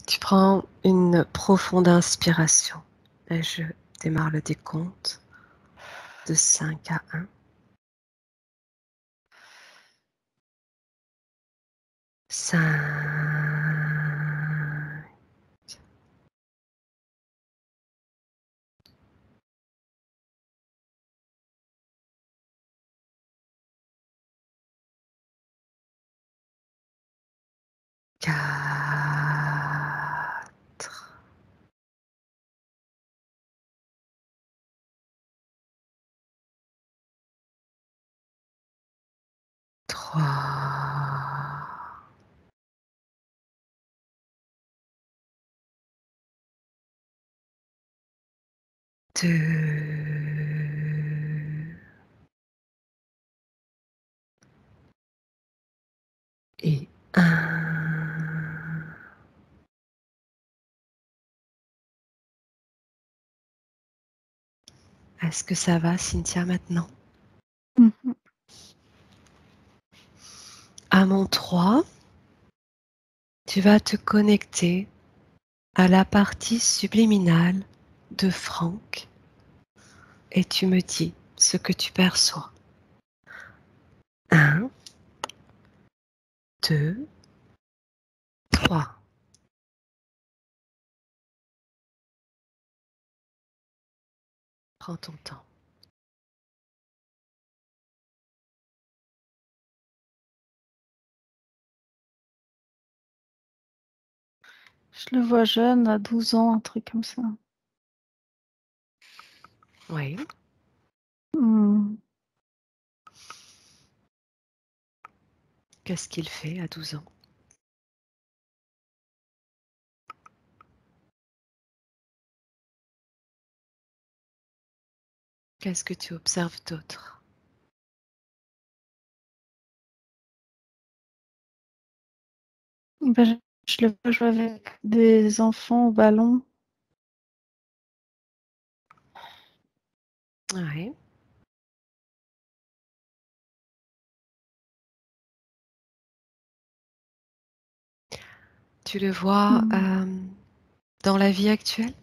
Tu prends une profonde inspiration et je démarre le décompte de 5 à 1. 5, 4, 3, 2 et 1. Est-ce que ça va, Cynthia, maintenant? À mon 3, tu vas te connecter à la partie subliminale de Franck et tu me dis ce que tu perçois. 1, 2, 3. Prends ton temps. Je le vois jeune, à 12 ans, un truc comme ça. Oui. Qu'est-ce qu'il fait à 12 ans? Qu'est-ce que tu observes d'autre? Ben, je le vois jouer avec des enfants au ballon. Oui. Tu le vois dans la vie actuelle?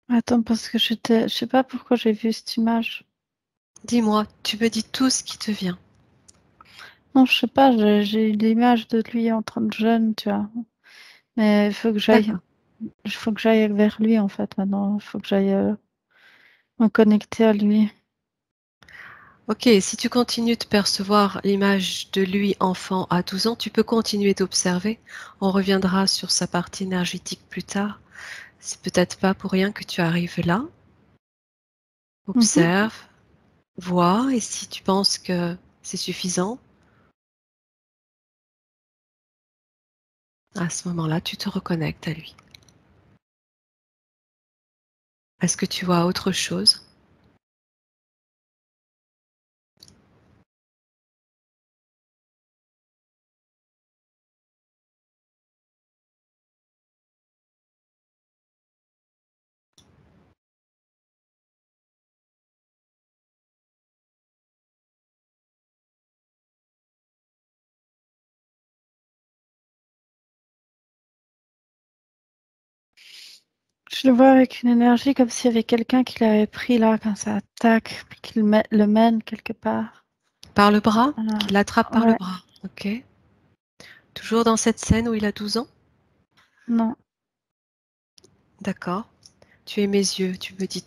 Attends, parce que je sais pas pourquoi j'ai vu cette image. Dis-moi, tu me dis tout ce qui te vient. Non, je sais pas, j'ai l'image de lui en train de jeune, tu vois. Mais il faut que j'aille vers lui, en fait, maintenant. Il faut que j'aille me connecter à lui. Ok, si tu continues de percevoir l'image de lui enfant à 12 ans, tu peux continuer d'observer. On reviendra sur sa partie énergétique plus tard. C'est peut-être pas pour rien que tu arrives là. Observe, vois, et si tu penses que c'est suffisant, à ce moment-là, tu te reconnectes à lui. Est-ce que tu vois autre chose? Je le vois avec une énergie comme s'il y avait quelqu'un qui l'avait pris là, quand ça attaque, puis qu'il le mène quelque part. Par le bras? Voilà. Qu'il l'attrape par le Ouais, bras. Ok. Toujours dans cette scène où il a 12 ans? non. D'accord. Tu es mes yeux, tu me dis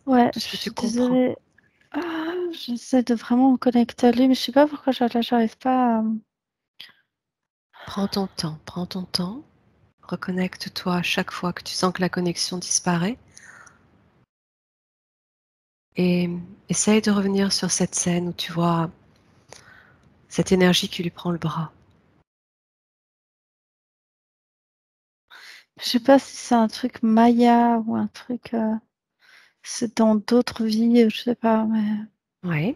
Ouais, tout je ce que tu suis comprends. désolée. Ah, j'essaie de vraiment me connecter à lui, mais je sais pas pourquoi j'arrive pas à... Prends ton temps, prends ton temps. Reconnecte-toi à chaque fois que tu sens que la connexion disparaît. Et essaye de revenir sur cette scène où tu vois cette énergie qui lui prend le bras. Je sais pas si c'est un truc maya ou un truc... c'est dans d'autres vies, je sais pas, mais... Oui.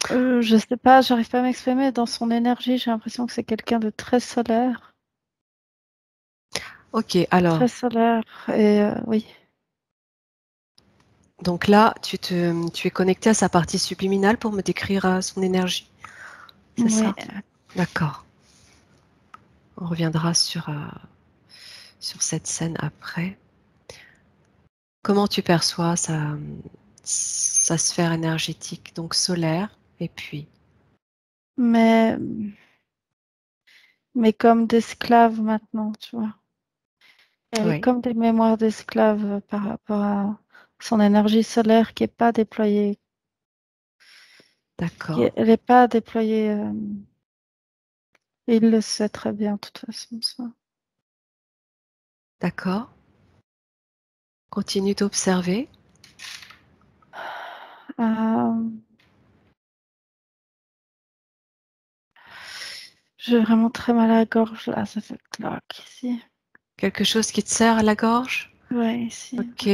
Je sais pas, j'arrive pas à m'exprimer. Dans son énergie, j'ai l'impression que c'est quelqu'un de très solaire. Ok, alors, Très solaire. Et oui. donc là, tu es connecté à sa partie subliminale pour me décrire son énergie. C'est Oui. ça? D'accord. On reviendra sur cette scène après. Comment tu perçois sa sphère énergétique, donc solaire, et puis, Mais, mais comme d'esclaves maintenant, tu vois. Elle est oui, comme des mémoires d'esclaves par rapport à son énergie solaire qui n'est pas déployée. d'accord, Elle n'est pas déployée. Il le sait très bien, de toute façon, ça. d'accord. Continue d'observer. Euh, j'ai vraiment très mal à la gorge, là. Ça fait clac ici. Quelque chose qui te serre à la gorge. Ouais, ici. Ok.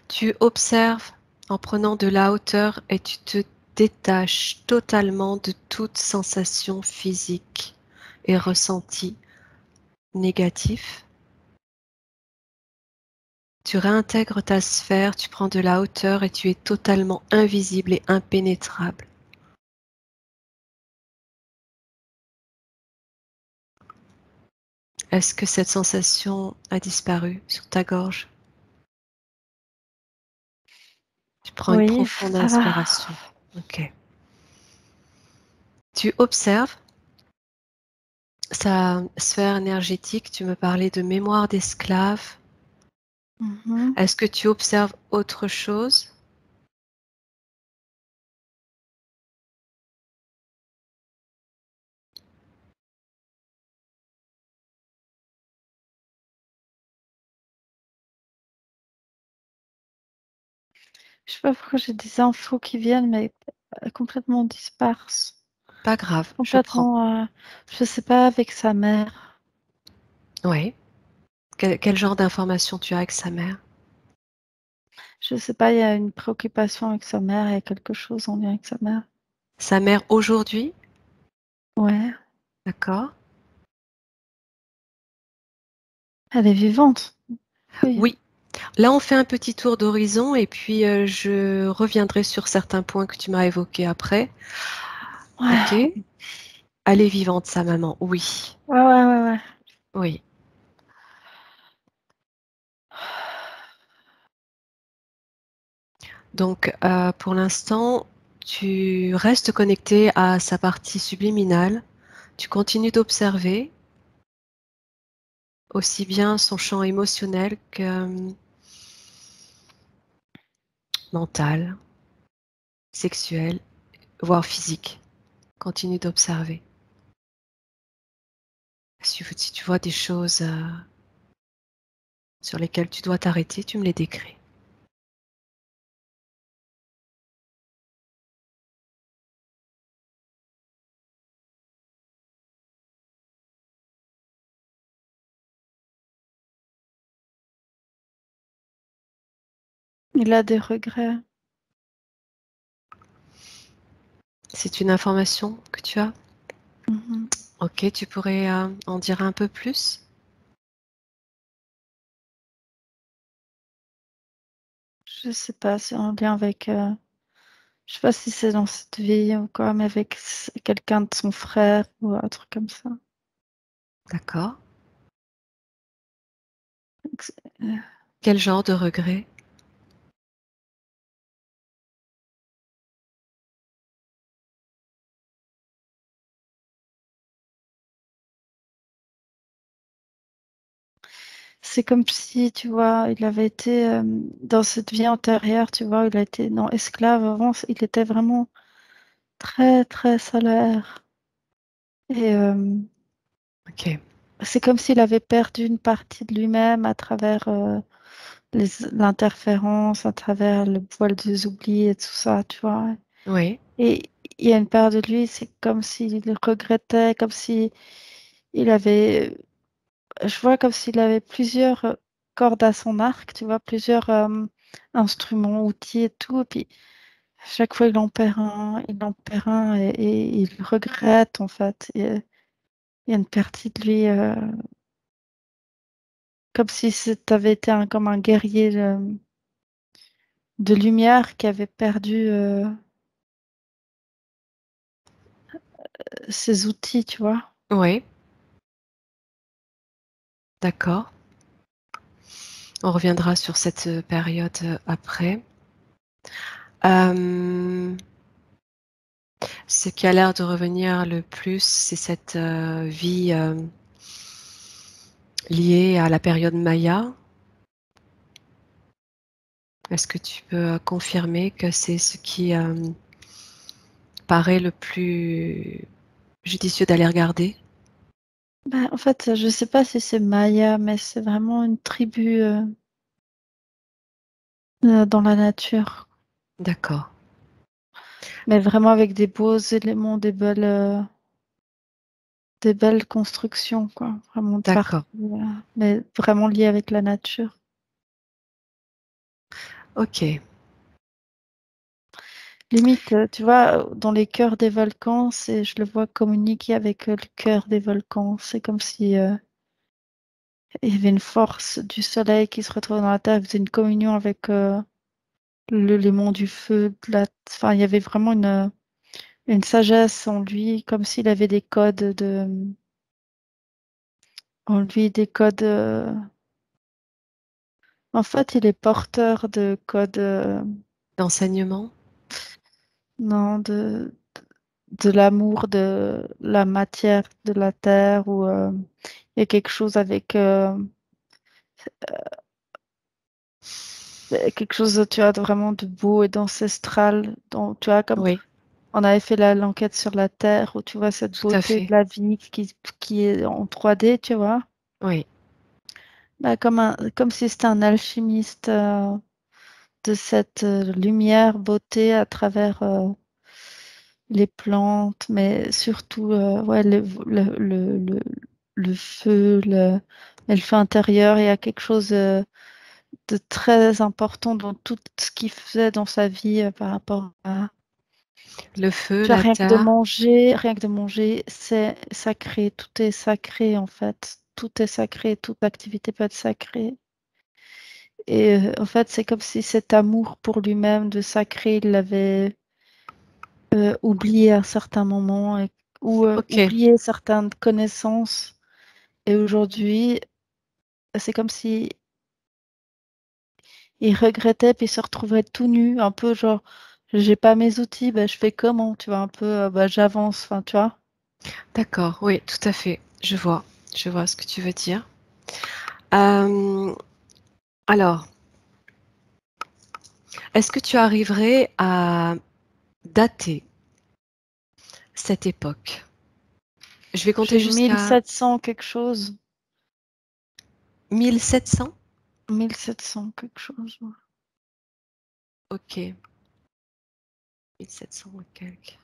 Tu observes en prenant de la hauteur et tu te détaches totalement de toute sensation physique et ressenti négatif. Tu réintègres ta sphère, tu prends de la hauteur et tu es totalement invisible et impénétrable. Est-ce que cette sensation a disparu sur ta gorge? Tu prends une Oui, profonde ça va. inspiration. Ok. Tu observes sa sphère énergétique. Tu me parlais de mémoire d'esclave. Mhm. Est-ce que tu observes autre chose? Je sais pas pourquoi j'ai des infos qui viennent, mais complètement disperses. Pas grave, je prends. Complètement, je sais pas, avec sa mère. Oui. Quel genre d'information tu as avec sa mère? Je sais pas, il y a une préoccupation avec sa mère, il y a quelque chose en lien avec sa mère. Sa mère aujourd'hui? Ouais, D'accord. elle est vivante. Oui. Oui. Là, on fait un petit tour d'horizon et puis je reviendrai sur certains points que tu m'as évoqués après. Ok. Ouais, Elle est vivante, sa maman. Oui. ouais, ouais, ouais, ouais. Oui. Donc, pour l'instant, tu restes connecté à sa partie subliminale. Tu continues d'observer aussi bien son champ émotionnel que mental, sexuel, voire physique. Continue d'observer. Si tu vois des choses sur lesquelles tu dois t'arrêter, tu me les décris. Il a des regrets. C'est une information que tu as? Mhm. Ok, tu pourrais en dire un peu plus? Je sais pas, c'est en lien avec. Je sais pas si c'est dans cette vie ou quoi, mais avec quelqu'un de son frère ou un truc comme ça. D'accord. Donc, euh, Quel genre de regret? C'est comme si, tu vois, il avait été dans cette vie antérieure, tu vois, il a été non esclave avant, il était vraiment très très solaire. Et Ok. c'est comme s'il avait perdu une partie de lui-même à travers l'interférence, à travers le voile des oublis et tout ça, tu vois. Oui. Et il y a une part de lui, c'est comme s'il regrettait, comme si il avait, je vois comme s'il avait plusieurs cordes à son arc, tu vois, plusieurs instruments, outils et tout. Et puis chaque fois, il en perd un et il regrette, en fait. Et il y a une partie de lui, comme si tu avais été comme un guerrier de lumière qui avait perdu ses outils, tu vois. Oui, d'accord. On reviendra sur cette période après. Euh, Ce qui a l'air de revenir le plus, c'est cette vie liée à la période Maya. Est-ce que tu peux confirmer que c'est ce qui paraît le plus judicieux d'aller regarder? Bah, en fait, je sais pas si c'est Maya, mais c'est vraiment une tribu dans la nature. D'accord, Mais vraiment avec des beaux éléments, des belles constructions, quoi. Vraiment de partout. d'accord. Mais vraiment liées avec la nature. Ok, Limite, tu vois, dans les cœurs des volcans, je le vois communiquer avec le cœur des volcans. C'est comme si il y avait une force du soleil qui se retrouvait dans la terre, il faisait une communion avec l'élément du feu. Enfin, il y avait vraiment une sagesse en lui, comme s'il avait des codes en lui, des codes. En fait, il est porteur de codes, d'enseignement? non, de l'amour de la matière, de la terre, ou il y a quelque chose avec quelque chose, tu vois, vraiment de beau et d'ancestral. Tu vois, comme Oui, on avait fait l'enquête sur la terre, où tu vois cette tout à beauté de fait. la vie qui est en 3D, tu vois. Oui, Bah, comme si c'était un alchimiste de cette lumière, beauté à travers les plantes, mais surtout ouais, le feu, le feu intérieur. Il y a quelque chose de très important dans tout ce qu'il faisait dans sa vie par rapport à... le feu, Tu vois, la terre, rien que de manger, c'est sacré, tout est sacré en fait. Tout est sacré, toute activité peut être sacrée. Et en fait, c'est comme si cet amour pour lui-même de sacré, il l'avait oublié à certains moments ou ok, oublié certaines connaissances. Et aujourd'hui, c'est comme si il regrettait puis il se retrouvait tout nu, un peu genre, j'ai pas mes outils, bah, je fais comment, tu vois, un peu, bah, j'avance, enfin, tu vois. d'accord, oui, tout à fait. Je vois ce que tu veux dire. Euh, alors, est-ce que tu arriverais à dater cette époque? Je vais compter J'ai jusqu'à 1700 quelque chose, 1700. 1700 quelque chose, ouais. Ok, 1700 et quelques.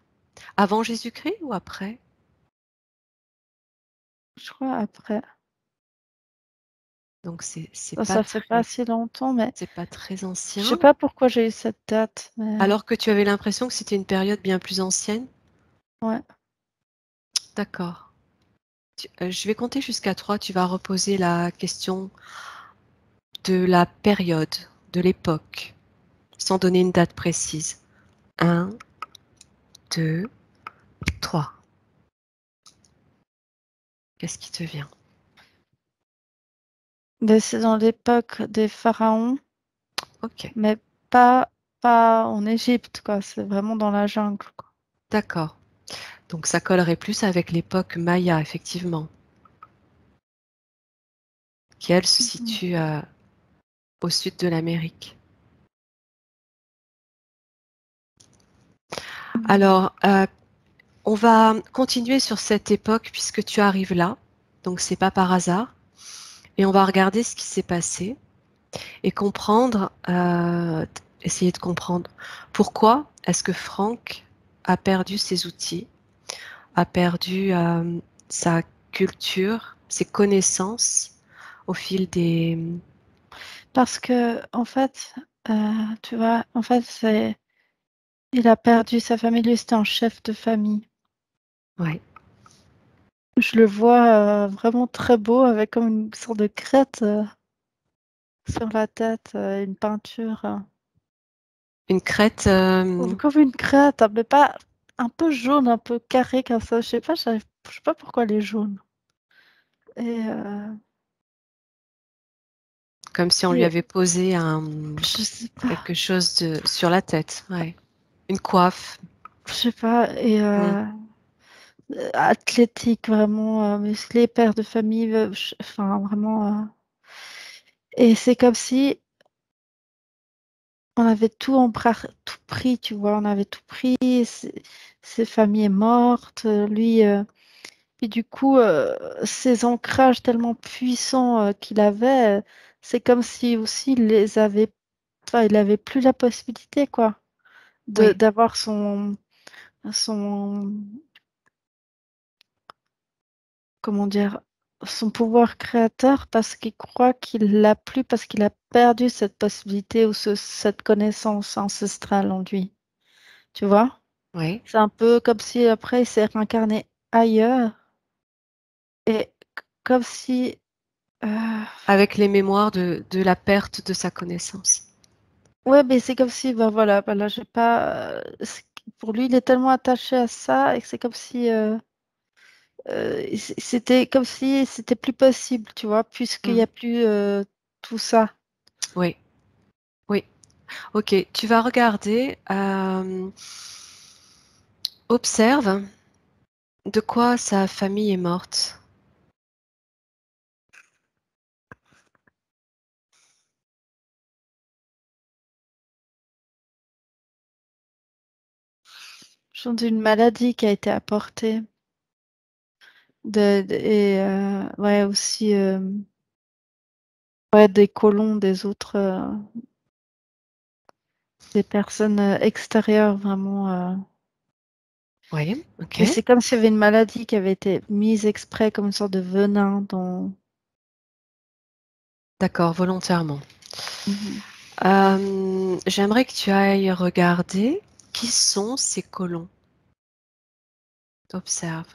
Avant Jésus-Christ ou après? Je crois après. Donc Ça fait pas si longtemps, mais c'est pas très je sais ancien. pas pourquoi j'ai eu cette date, mais Alors que tu avais l'impression que c'était une période bien plus ancienne. ouais. D'accord. Je vais compter jusqu'à 3. Tu vas reposer la question de la période, de l'époque, sans donner une date précise. Un, 2, 3. Qu'est-ce qui te vient? Mais c'est dans l'époque des pharaons, Ok, mais pas en Égypte, quoi. C'est vraiment dans la jungle, quoi. d'accord. Donc ça collerait plus avec l'époque Maya, effectivement, qui elle se Mhm. situe au sud de l'Amérique. Alors, on va continuer sur cette époque puisque tu arrives là, donc c'est pas par hasard, et on va regarder ce qui s'est passé et comprendre, essayer de comprendre pourquoi est-ce que Franck a perdu ses outils, a perdu sa culture, ses connaissances au fil des... Parce que, en fait, tu vois, en fait, Il a perdu sa famille, lui c'était un chef de famille. Oui. Je le vois vraiment très beau avec comme une sorte de crête sur la tête, une peinture. Une crête, Comme une crête, mais pas un peu jaune, un peu carré comme ça. Je sais pas pourquoi elle est jaune. Et, comme si on lui et avait posé je sais pas, quelque chose sur la tête. Ouais. Une coiffe. je sais pas. Et Mm. athlétique, vraiment musclé, père de famille, enfin vraiment. Et c'est comme si on avait tout pris, tu vois, on avait tout pris. Ses familles est morte, lui. Et du coup, ces ancrages tellement puissants qu'il avait, c'est comme si aussi il les avait, enfin, il avait plus la possibilité, quoi, Oui, d'avoir son, comment dire, son pouvoir créateur parce qu'il croit qu'il l'a plus parce qu'il a perdu cette possibilité ou cette connaissance ancestrale en lui. Tu vois? oui. C'est un peu comme si après il s'est réincarné ailleurs et comme si euh, Avec les mémoires de la perte de sa connaissance. ouais, mais c'est comme si, ben voilà, ben là, j'ai pas. Pour lui, il est tellement attaché à ça et que c'est comme si. C'était comme si c'était plus possible, tu vois, puisqu'il n'y Mm. a plus tout ça. Oui, oui. Ok, tu vas regarder. Observe de quoi sa famille est morte. Genre d'une maladie qui a été apportée. Et ouais, aussi ouais, des colons, des autres, des personnes extérieures vraiment. Oui, ok. Mais c'est comme s'il y avait une maladie qui avait été mise exprès comme une sorte de venin dans. D'accord, volontairement. Mhm. J'aimerais que tu ailles regarder qui sont ces colons. Observe.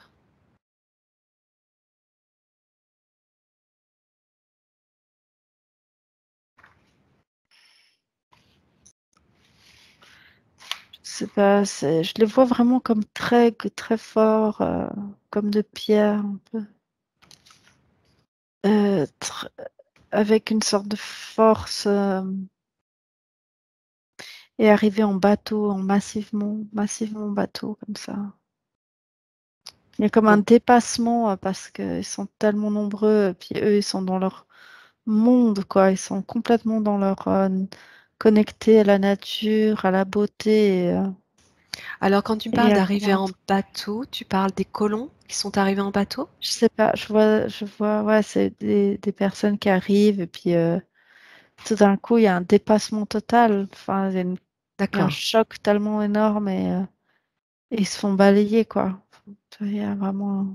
C'est pas, je les vois vraiment comme très forts, comme de pierre un peu, avec une sorte de force et arriver en bateau, massivement en bateau comme ça. Il y a comme un Bon. dépassement parce qu'ils sont tellement nombreux, puis eux ils sont dans leur monde quoi, ils sont complètement dans leur connectés à la nature, à la beauté. Alors, quand tu me Et parles à d'arriver voir. en bateau, tu parles des colons qui sont arrivés en bateau? Je sais pas, ouais, c'est des personnes qui arrivent et puis tout d'un coup, il y a un dépassement total. Enfin, il y a un D'accord, choc tellement énorme et ils se font balayer, quoi. Il y a vraiment.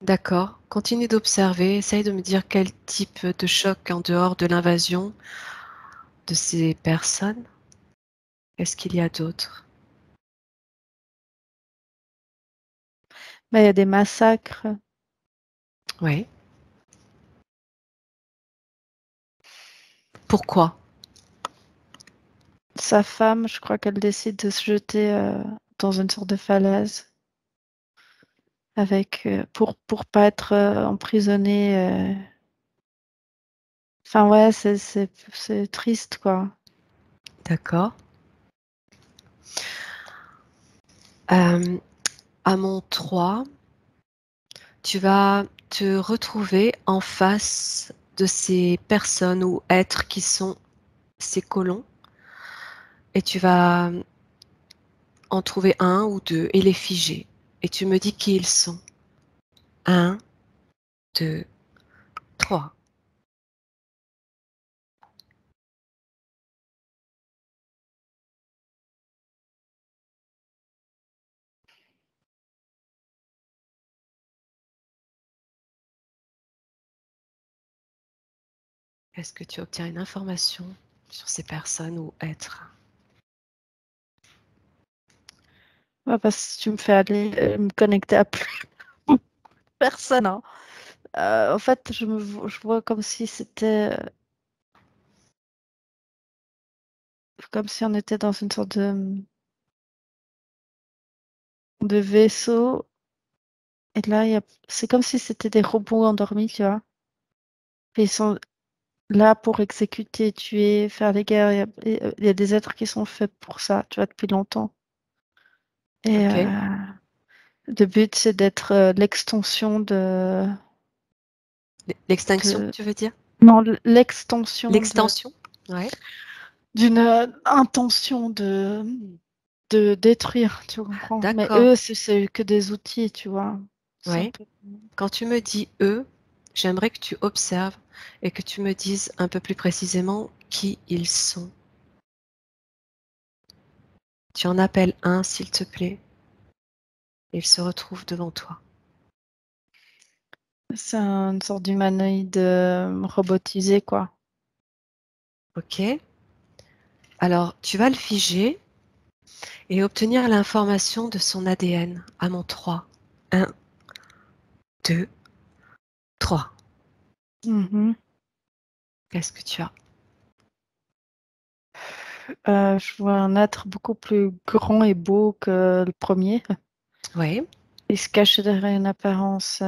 d'accord. Continue d'observer. Essaye de me dire quel type de choc en dehors de l'invasion de ces personnes. Est-ce qu'il y a d'autres? Bah, il y a des massacres. Oui. Pourquoi? Sa femme, je crois qu'elle décide de se jeter dans une sorte de falaise avec pour pas être emprisonnée. Enfin, ouais, c'est triste, quoi. D'accord. Euh, à mon 3, tu vas te retrouver en face de ces personnes ou êtres qui sont ces colons et tu vas en trouver un ou deux et les figer. Et tu me dis qui ils sont. Un, deux, trois. Est-ce que tu obtiens une information sur ces personnes ou êtres? Ouais, parce que tu me fais aller me connecter à plus personne, hein. En fait, je vois comme si c'était comme si on était dans une sorte de vaisseau. Et là, c'est comme si c'était des robots endormis, tu vois. Et ils sont là pour exécuter, tuer, faire les guerres. Il y a des êtres qui sont faits pour ça, tu vois, depuis longtemps. Et Ok. le but, c'est d'être l'extension L'extinction, de... tu veux dire? Non, l'extension L'extension? Ouais. d'une intention de détruire, tu comprends? Mais D'accord. eux, c'est que des outils, tu vois. C'est un Ouais. peu... Quand tu me dis eux, j'aimerais que tu observes et que tu me dises un peu plus précisément qui ils sont. Tu en appelles un, s'il te plaît. Il se retrouve devant toi. C'est une sorte d'humanoïde robotisé, quoi. Ok? Alors, tu vas le figer et obtenir l'information de son ADN à mon 3. 1, 2, 3. Mhm. Qu'est-ce que tu as? Je vois un être beaucoup plus grand et beau que le premier. Oui. Il se cache derrière une apparence.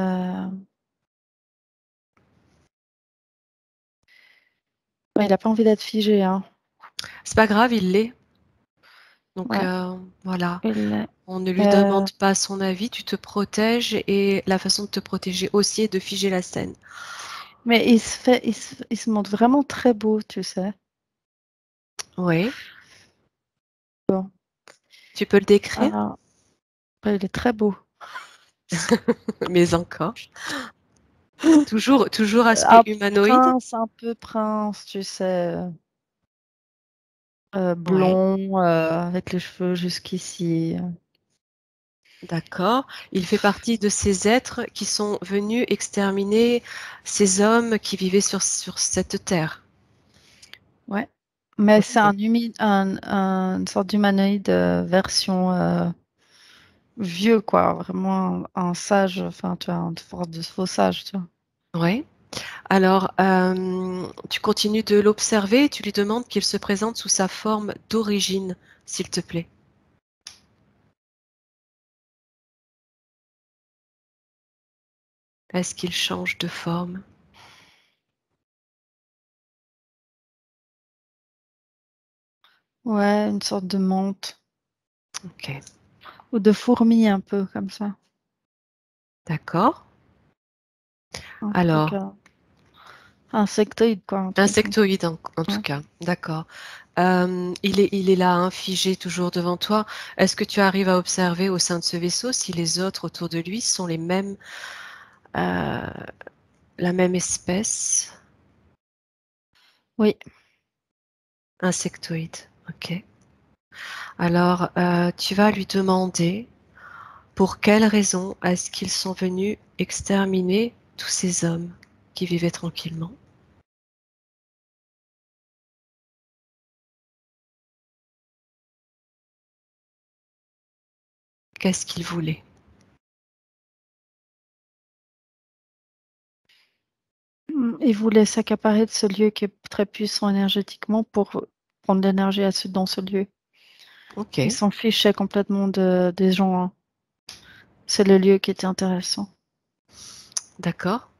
Ouais, il n'a pas envie d'être figé, hein. C'est pas grave, il l'est. Donc Ouais, voilà, il... on ne lui euh, demande pas son avis, tu te protèges et la façon de te protéger aussi est de figer la scène. mais il se montre vraiment très beau, tu sais. Oui, Bon. tu peux le décrire, Ah, ouais, il est très beau. mais encore. Toujours aspect humanoïde. Un peu prince, tu sais, Oui, blond, avec les cheveux jusqu'ici. d'accord. Il fait partie de ces êtres qui sont venus exterminer ces hommes qui vivaient sur cette terre. Ouais. Mais c'est Ok. une sorte d'humanoïde version vieux, quoi. Vraiment un sage, enfin, tu vois, une sorte de faux sage, tu vois. Oui. Alors, tu continues de l'observer, tu lui demandes qu'il se présente sous sa forme d'origine, s'il te plaît. Est-ce qu'il change de forme? Ouais, une sorte de menthe. Ok, Ou de fourmi, un peu, comme ça. d'accord. Un truc Alors, insectoïde, quoi, un truc. insectoïde en tout Ouais. cas, d'accord. Il est là, hein, figé toujours devant toi. Est-ce que tu arrives à observer au sein de ce vaisseau si les autres autour de lui sont les mêmes, euh, la même espèce? Oui. Insectoïde, ok. Alors, tu vas lui demander pour quelles raisons est-ce qu'ils sont venus exterminer tous ces hommes qui vivaient tranquillement? Qu'est-ce qu'ils voulaient? Il voulait s'accaparer de ce lieu qui est très puissant énergétiquement pour prendre l'énergie dans ce lieu. Ok, Il s'en fichait complètement des gens, hein. C'est le lieu qui était intéressant. d'accord.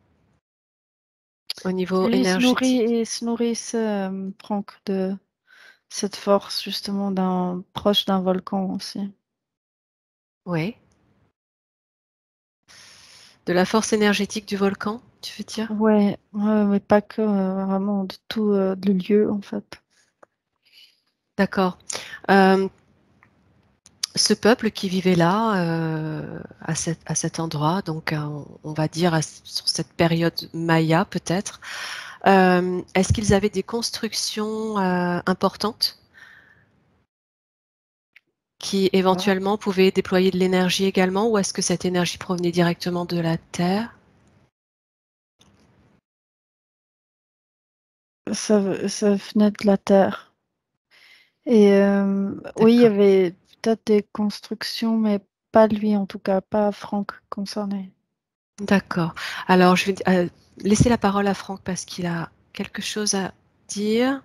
Au niveau Lui, énergétique. il se nourrit, Franck, de cette force justement proche d'un volcan aussi. Oui. De la force énergétique du volcan, tu veux dire? Ouais, ouais, mais pas que, vraiment de tout le lieu en fait. D'accord. Ce peuple qui vivait là, à cet endroit, donc on va dire sur cette période Maya peut-être, est-ce qu'ils avaient des constructions importantes qui Ah, éventuellement pouvaient déployer de l'énergie également, ou est-ce que cette énergie provenait directement de la Terre? ça venait de la terre. Et oui, il y D'accord. avait peut-être des constructions, mais pas lui en tout cas, pas Franck concerné. D'accord. Alors, je vais laisser la parole à Franck parce qu'il a quelque chose à dire.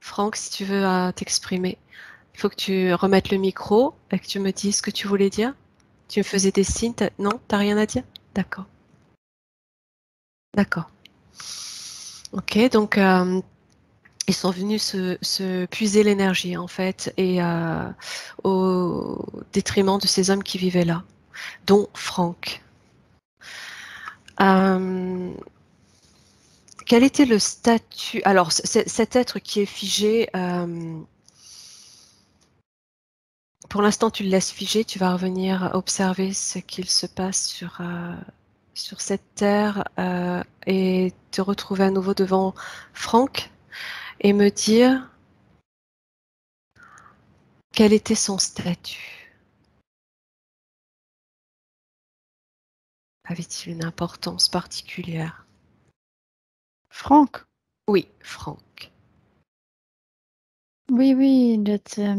Franck, si tu veux t'exprimer, il faut que tu remettes le micro et que tu me dises ce que tu voulais dire. Tu me faisais des signes. Non, t'as rien à dire? D'accord. D'accord. Ok, donc ils sont venus se puiser l'énergie en fait et au détriment de ces hommes qui vivaient là, dont Franck. Euh, Quel était le statut? Alors, cet être qui est figé, pour l'instant, tu le laisses figé. Tu vas revenir observer ce qu'il se passe sur cette terre et te retrouver à nouveau devant Franck et me dire quel était son statut. Avait-il une importance particulière? Franck? Oui, Franck. Oui, oui, il était.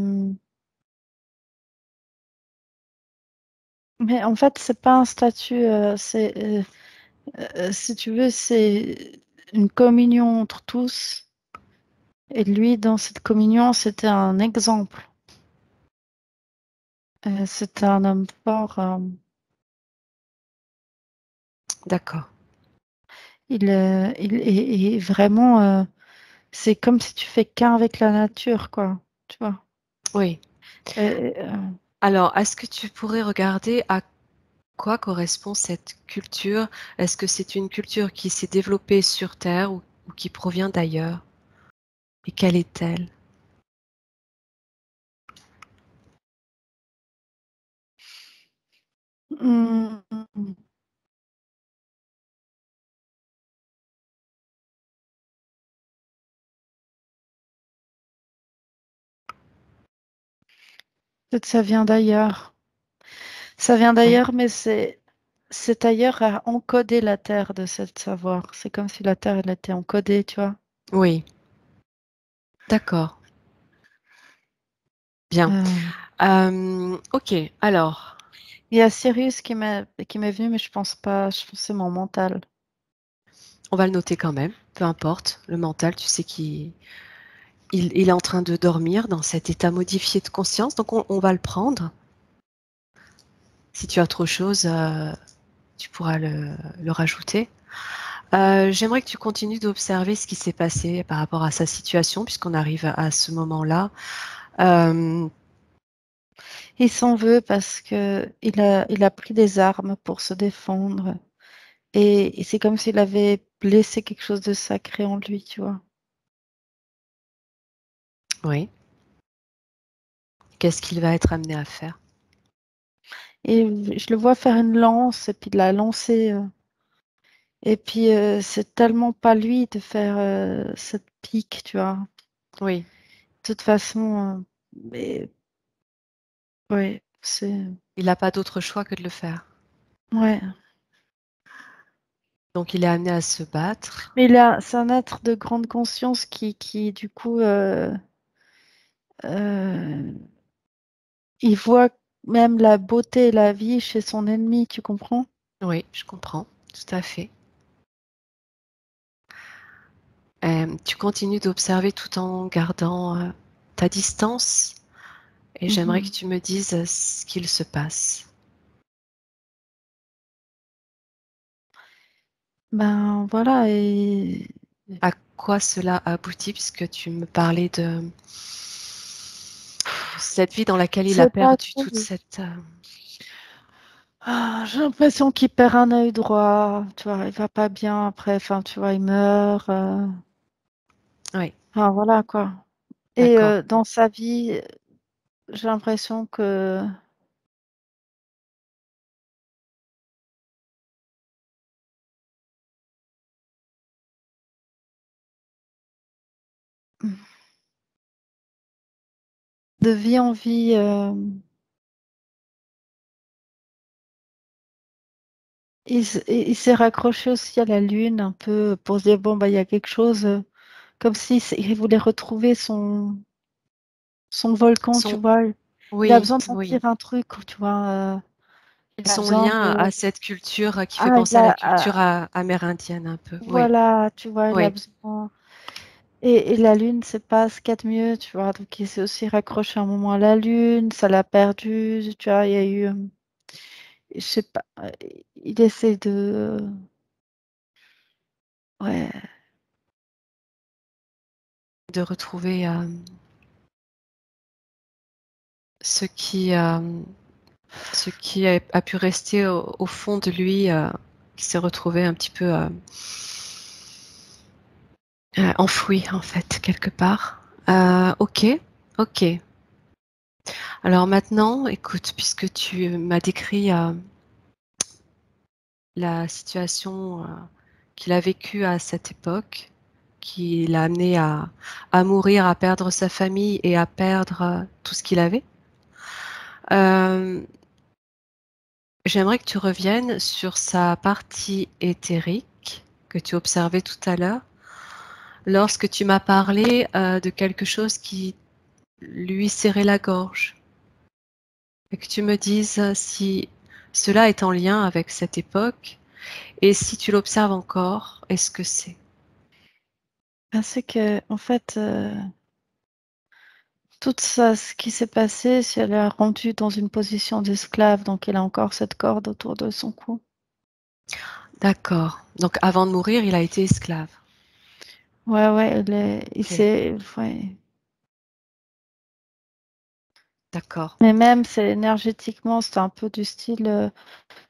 Mais en fait, c'est pas un statut, si tu veux, c'est une communion entre tous. Et lui, dans cette communion, c'était un exemple. C'était un homme fort. D'accord. Et vraiment, c'est comme si tu fais qu'un avec la nature, quoi. Tu vois. Oui. Et, Alors, est-ce que tu pourrais regarder à quoi correspond cette culture? Est-ce que c'est une culture qui s'est développée sur Terre ou qui provient d'ailleurs? Et quelle est-elle? hum, peut-être ça vient d'ailleurs. Ça vient Oui. d'ailleurs, mais c'est ailleurs à encoder la Terre de cette savoir. C'est comme si la Terre, elle était encodée, tu vois. Oui, d'accord. Bien. Euh, Ok, alors, il y a Sirius qui m'est venu, mais je pense pas. Je pense que c'est mon mental. on va le noter quand même, peu importe. Le mental, tu sais qu'il est en train de dormir dans cet état modifié de conscience, donc on va le prendre. Si tu as autre chose, tu pourras le rajouter. J'aimerais que tu continues d'observer ce qui s'est passé par rapport à sa situation, puisqu'on arrive à ce moment-là. Euh, Il s'en veut parce que il a pris des armes pour se défendre. Et c'est comme s'il avait blessé quelque chose de sacré en lui, tu vois. oui. Qu'est-ce qu'il va être amené à faire? Et je le vois faire une lance et puis de la lancer. Et puis c'est tellement pas lui de faire cette pique, tu vois. Oui, De toute façon, mais ouais, c'est il n'a pas d'autre choix que de le faire. ouais. Donc il est amené à se battre. Mais c'est un être de grande conscience qui du coup, euh, il voit même la beauté et la vie chez son ennemi, tu comprends? Oui, je comprends, tout à fait. Tu continues d'observer tout en gardant ta distance et j'aimerais que Mhm. tu me dises ce qu'il se passe. Ben voilà, et À quoi cela aboutit, puisque tu me parlais de cette vie dans laquelle il a c'est pas perdu toute tout. cette... Ah, j'ai l'impression qu'il perd un œil droit, tu vois, il va pas bien après, enfin, tu vois, il meurt. Oui, Enfin, voilà quoi. Et d'accord. dans sa vie, j'ai l'impression que de vie en vie, il s'est raccroché aussi à la lune un peu pour se dire, bon, bah, il y a quelque chose, comme si il voulait retrouver son volcan, tu Son... vois. Il a Oui, besoin de oui. sentir un truc, tu vois. Il a Son besoin lien de. à cette culture qui fait Ah, penser à la culture amérindienne un peu. Oui, voilà, tu vois, il a oui. besoin. Et la lune, c'est pas ce qu'il y a de mieux, tu vois. Donc, il s'est aussi raccroché un moment à la lune, ça l'a perdu, tu vois. Il y a eu. Je sais pas. Il essaie de. Ouais. De retrouver ce qui, a pu rester au fond de lui, qui s'est retrouvé un petit peu enfoui en fait quelque part. Ok, ok. Alors maintenant, écoute, puisque tu m'as décrit la situation qu'il a vécue à cette époque, qui l'a amené à mourir, à perdre sa famille et à perdre tout ce qu'il avait. Euh, J'aimerais que tu reviennes sur sa partie éthérique que tu observais tout à l'heure, lorsque tu m'as parlé de quelque chose qui lui serrait la gorge, et que tu me dises si cela est en lien avec cette époque, et si tu l'observes encore, est-ce que c'est? C'est que, en fait, tout ça, ce qui s'est passé, c'est qu'elle l'a rendu dans une position d'esclave, donc elle a encore cette corde autour de son cou. D'accord. Donc avant de mourir, il a été esclave. Ouais, ouais, il Ok. s'est, ouais. D'accord. Mais même, c'est énergétiquement, c'est un peu du style,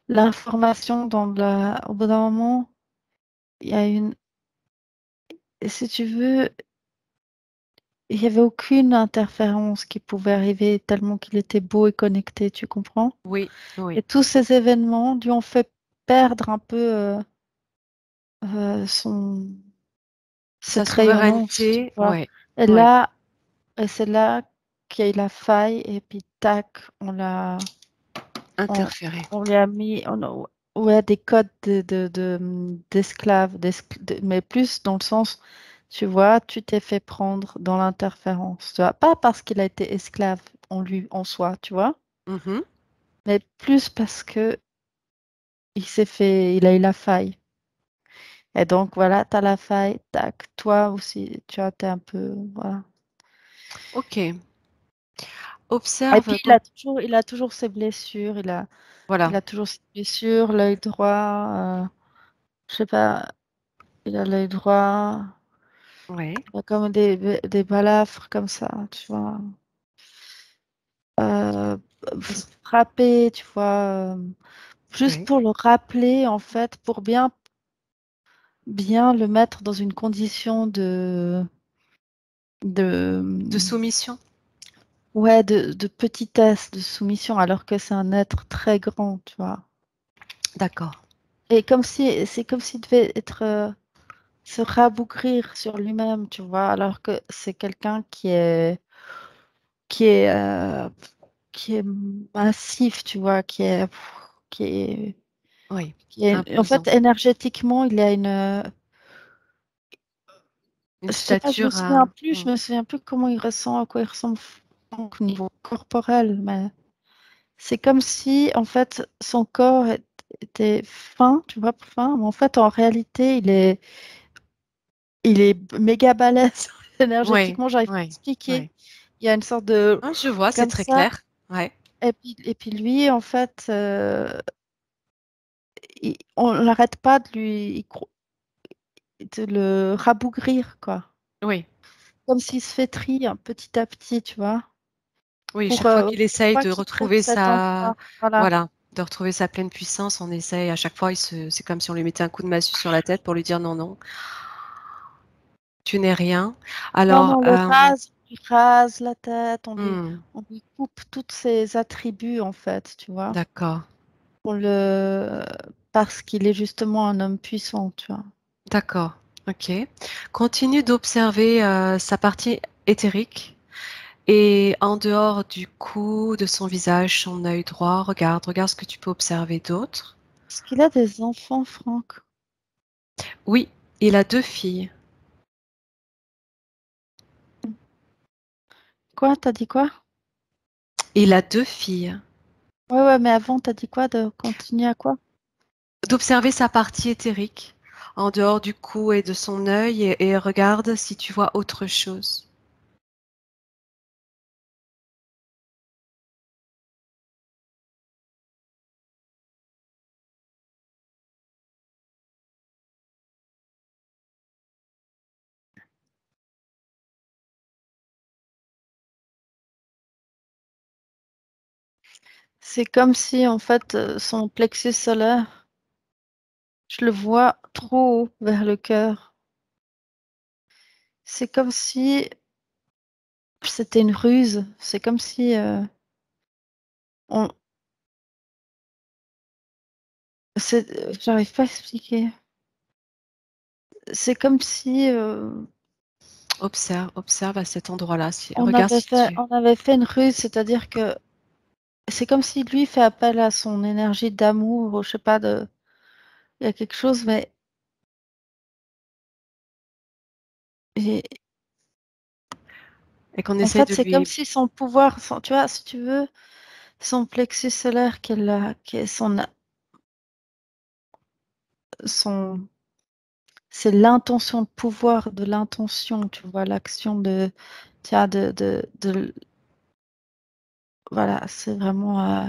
l'information au bout d'un moment, il y a une, et si tu veux, il n'y avait aucune interférence qui pouvait arriver tellement qu'il était beau et connecté, tu comprends? Oui, Et oui. tous ces événements lui ont fait perdre un peu son Sa cette rayonnance, tu souveraineté, vois. ouais, Et ouais. là, et c'est là qu'il y a eu la faille, et puis tac, on, Interféré. on lui a mis ouais, des codes d'esclaves, mais plus dans le sens, tu vois, tu t'es fait prendre dans l'interférence, tu vois, pas parce qu'il a été esclave en lui, en soi, tu vois, Mhm. mais plus parce que il a eu la faille. Et donc voilà, tu as la faille, tac, toi aussi, tu vois, t'es un peu, voilà. Ok. Et puis Observe donc, il a toujours ses blessures, il voilà. a toujours ses blessures, l'œil droit, je sais pas, il a l'œil droit, Ouais. il a comme des balafres comme ça, tu vois. Euh, Frapper, tu vois, juste Ouais. pour le rappeler, en fait, pour bien le mettre dans une condition de, De soumission. ouais, de petitesse, de soumission, alors que c'est un être très grand, tu vois. D'accord. Et c'est comme s'il devait se rabougrir sur lui-même, tu vois, alors que c'est quelqu'un qui est, euh, qui est massif, tu vois, qui est, Oui. en Imposant. fait, énergétiquement, il a Une je sais pas, stature à. je me souviens plus comment il ressent, à quoi il ressemble au niveau corporel, mais c'est comme si, en fait, son corps était fin, tu vois, fin, mais en fait, en réalité, il est méga balèze Oui, énergétiquement, j'arrive pas à oui, expliquer. oui. Il y a une sorte de Ah, je vois, c'est comme très ça. clair. Ouais. Et puis lui, en fait, on n'arrête pas de le rabougrir, quoi. Oui. Comme s'il se fait trier petit à petit, tu vois, Oui, pour chaque fois qu'il essaye pas de qu'il prenne retrouver cet sa, endroit. Voilà. voilà, de retrouver sa pleine puissance, on essaye à chaque fois, c'est comme si on lui mettait un coup de massue sur la tête pour lui dire non, non, tu n'es rien. Non, Alors, non, on lui rase la tête, on lui coupe tous ses attributs, en fait, tu vois, d'accord, pour le, parce qu'il est justement un homme puissant, tu vois. d'accord, ok. Continue d'observer sa partie éthérique et en dehors du cou, de son visage, son œil droit, regarde ce que tu peux observer d'autre. Est-ce qu'il a des enfants, Franck? Oui, il a deux filles. Quoi? T'as dit quoi? Il a 2 filles. Ouais, mais avant, t'as dit quoi? De continuer à quoi? D'observer sa partie éthérique, en dehors du cou et de son œil, et regarde si tu vois autre chose. C'est comme si, en fait, son plexus solaire, je le vois trop haut vers le cœur. C'est comme si c'était une ruse. C'est comme si on... J'arrive pas à expliquer. C'est comme si Observe, observe à cet endroit-là. Regarde si on avait fait une ruse, c'est-à-dire que c'est comme si lui fait appel à son énergie d'amour, ou je sais pas, il y a quelque chose, mais et- et qu'on en essaye fait, de c'est comme lui. si son pouvoir, tu vois, si tu veux, son plexus solaire, qui est son, c'est l'intention, le pouvoir de l'intention, tu vois, l'action de, tiens, voilà, c'est vraiment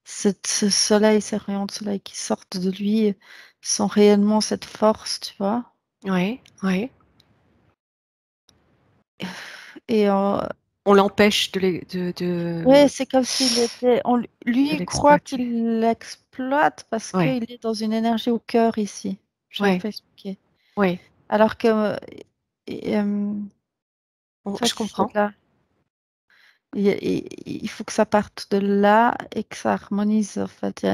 ce soleil, ces rayons de soleil qui sortent de lui sont réellement cette force, tu vois. Oui, oui. Et On l'empêche ouais, c'est comme s'il était, de lui croit l'exploiter. qu'il l'exploite parce Oui, qu'il est dans une énergie au cœur ici. J'arrive oui, pas à expliquer. oui. Alors que, en Je fait, comprends. c'est là. Il faut que ça parte de là et que ça harmonise. En fait,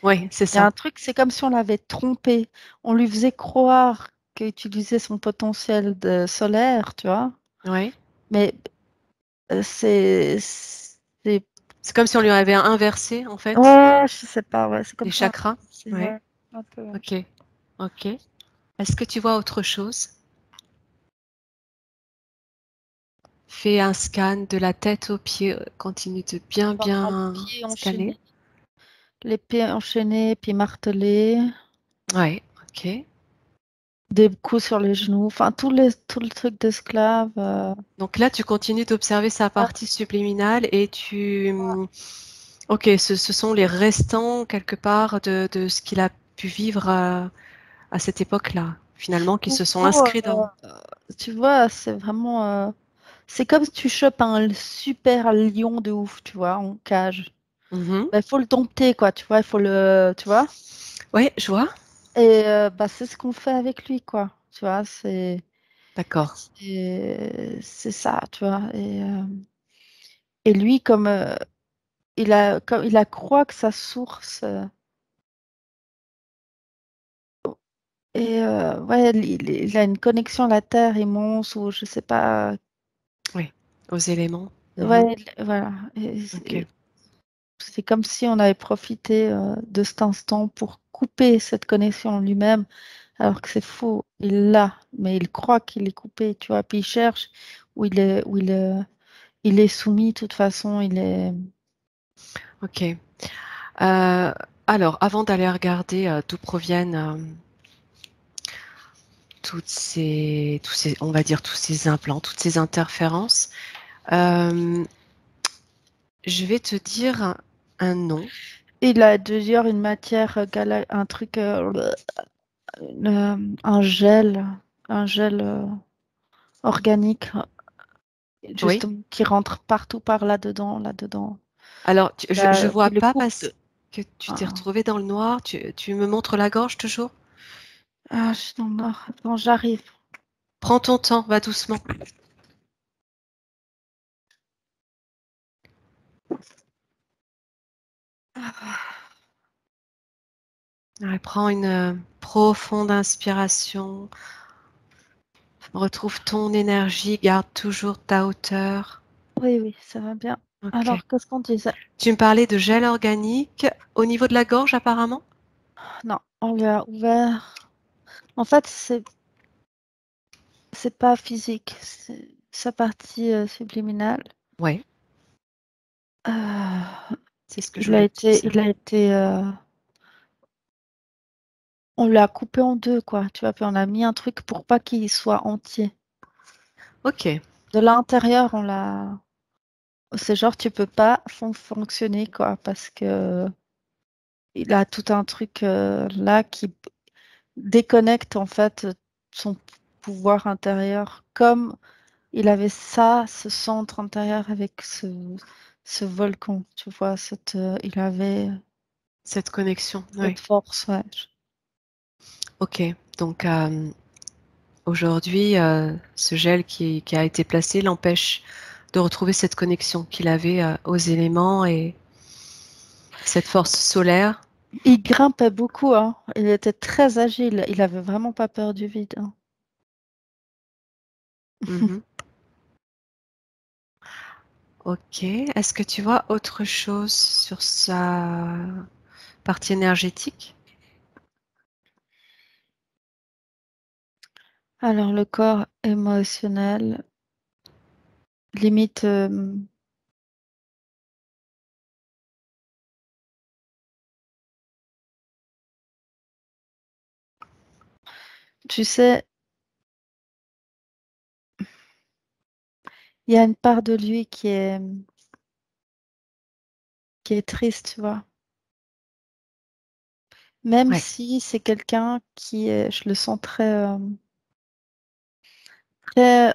Oui, c'est il y a ça. un truc, c'est comme si on l'avait trompé. On lui faisait croire qu'il utilisait son potentiel de solaire, tu vois. Oui. Mais c'est, C'est comme si on lui avait inversé, en fait, ouais, je sais pas, ouais, c'est les comme ça. chakras. Oui. Ouais, un peu. Ouais. Ok, ok. Est-ce que tu vois autre chose? Fais un scan de la tête aux pieds. Continue de bien, Je vois un bien pied scanner. enchaîné, les pieds enchaînés, puis martelés, Oui, ok. des coups sur les genoux, enfin tout le truc d'esclave. Donc là, tu continues d'observer sa Ah, partie subliminale et ok, ce sont les restants quelque part de ce qu'il a pu vivre à cette époque-là, finalement, qui en se sont gros, inscrits dans. tu vois, c'est vraiment, c'est comme si tu chopes un super lion de ouf, tu vois, en cage. Mhm. Il faut le dompter, quoi, tu vois, il faut le, tu vois. Oui, je vois. Et bah, c'est ce qu'on fait avec lui, quoi. Tu vois, D'accord. c'est ça, tu vois. Et lui, comme il a croit que sa source, et ouais, il a une connexion à la Terre immense, ou je sais pas. Oui, aux éléments. Mhm. Ouais, voilà. Ok. C'est comme si on avait profité de cet instant pour couper cette connexion en lui-même, alors que c'est faux. Il l'a, mais il croit qu'il est coupé, tu vois. Puis il cherche il est soumis, de toute façon, il est. Ok. Alors, avant d'aller regarder d'où proviennent on va dire tous ces implants, toutes ces interférences, euh, je vais te dire un nom. Il a d'ailleurs une matière, un truc, un gel, un gel organique, Oui. justement, qui rentre partout par là-dedans, là-dedans. Alors, je vois Qui le pas coupe parce que tu t'es Ah, retrouvé dans le noir. Tu me montres la gorge toujours? je suis dans le nord. Attends, j'arrive. Prends ton temps, va doucement. Ouais, prends une profonde inspiration. Retrouve ton énergie. Garde toujours ta hauteur. Oui, oui, ça va bien. Ok. Alors, qu'est-ce qu'on disait? Tu me parlais de gel organique au niveau de la gorge, apparemment? Non, on lui a ouvert. En fait, c'est pas physique, c'est sa partie subliminale. Ouais. C'est ce que je voulais utiliser. On l'a coupé en deux, quoi. Tu vois, puis on a mis un truc pour pas qu'il soit entier. Ok, De l'intérieur, on l'a. C'est genre, tu peux pas fonctionner, quoi, parce que il a tout un truc là qui déconnecte en fait son pouvoir intérieur, comme il avait ça, ce centre intérieur avec ce volcan, tu vois, il avait cette connexion, oui. cette force, ouais. Ok, donc aujourd'hui, ce gel qui a été placé l'empêche de retrouver cette connexion qu'il avait aux éléments et cette force solaire. Il grimpait beaucoup, hein. Il était très agile. Il avait vraiment pas peur du vide, hein. Mhm. Ok, est-ce que tu vois autre chose sur sa partie énergétique? Alors, le corps émotionnel, limite, tu sais, il y a une part de lui qui est triste, tu vois. Même Ouais, si c'est quelqu'un qui est, je le sens très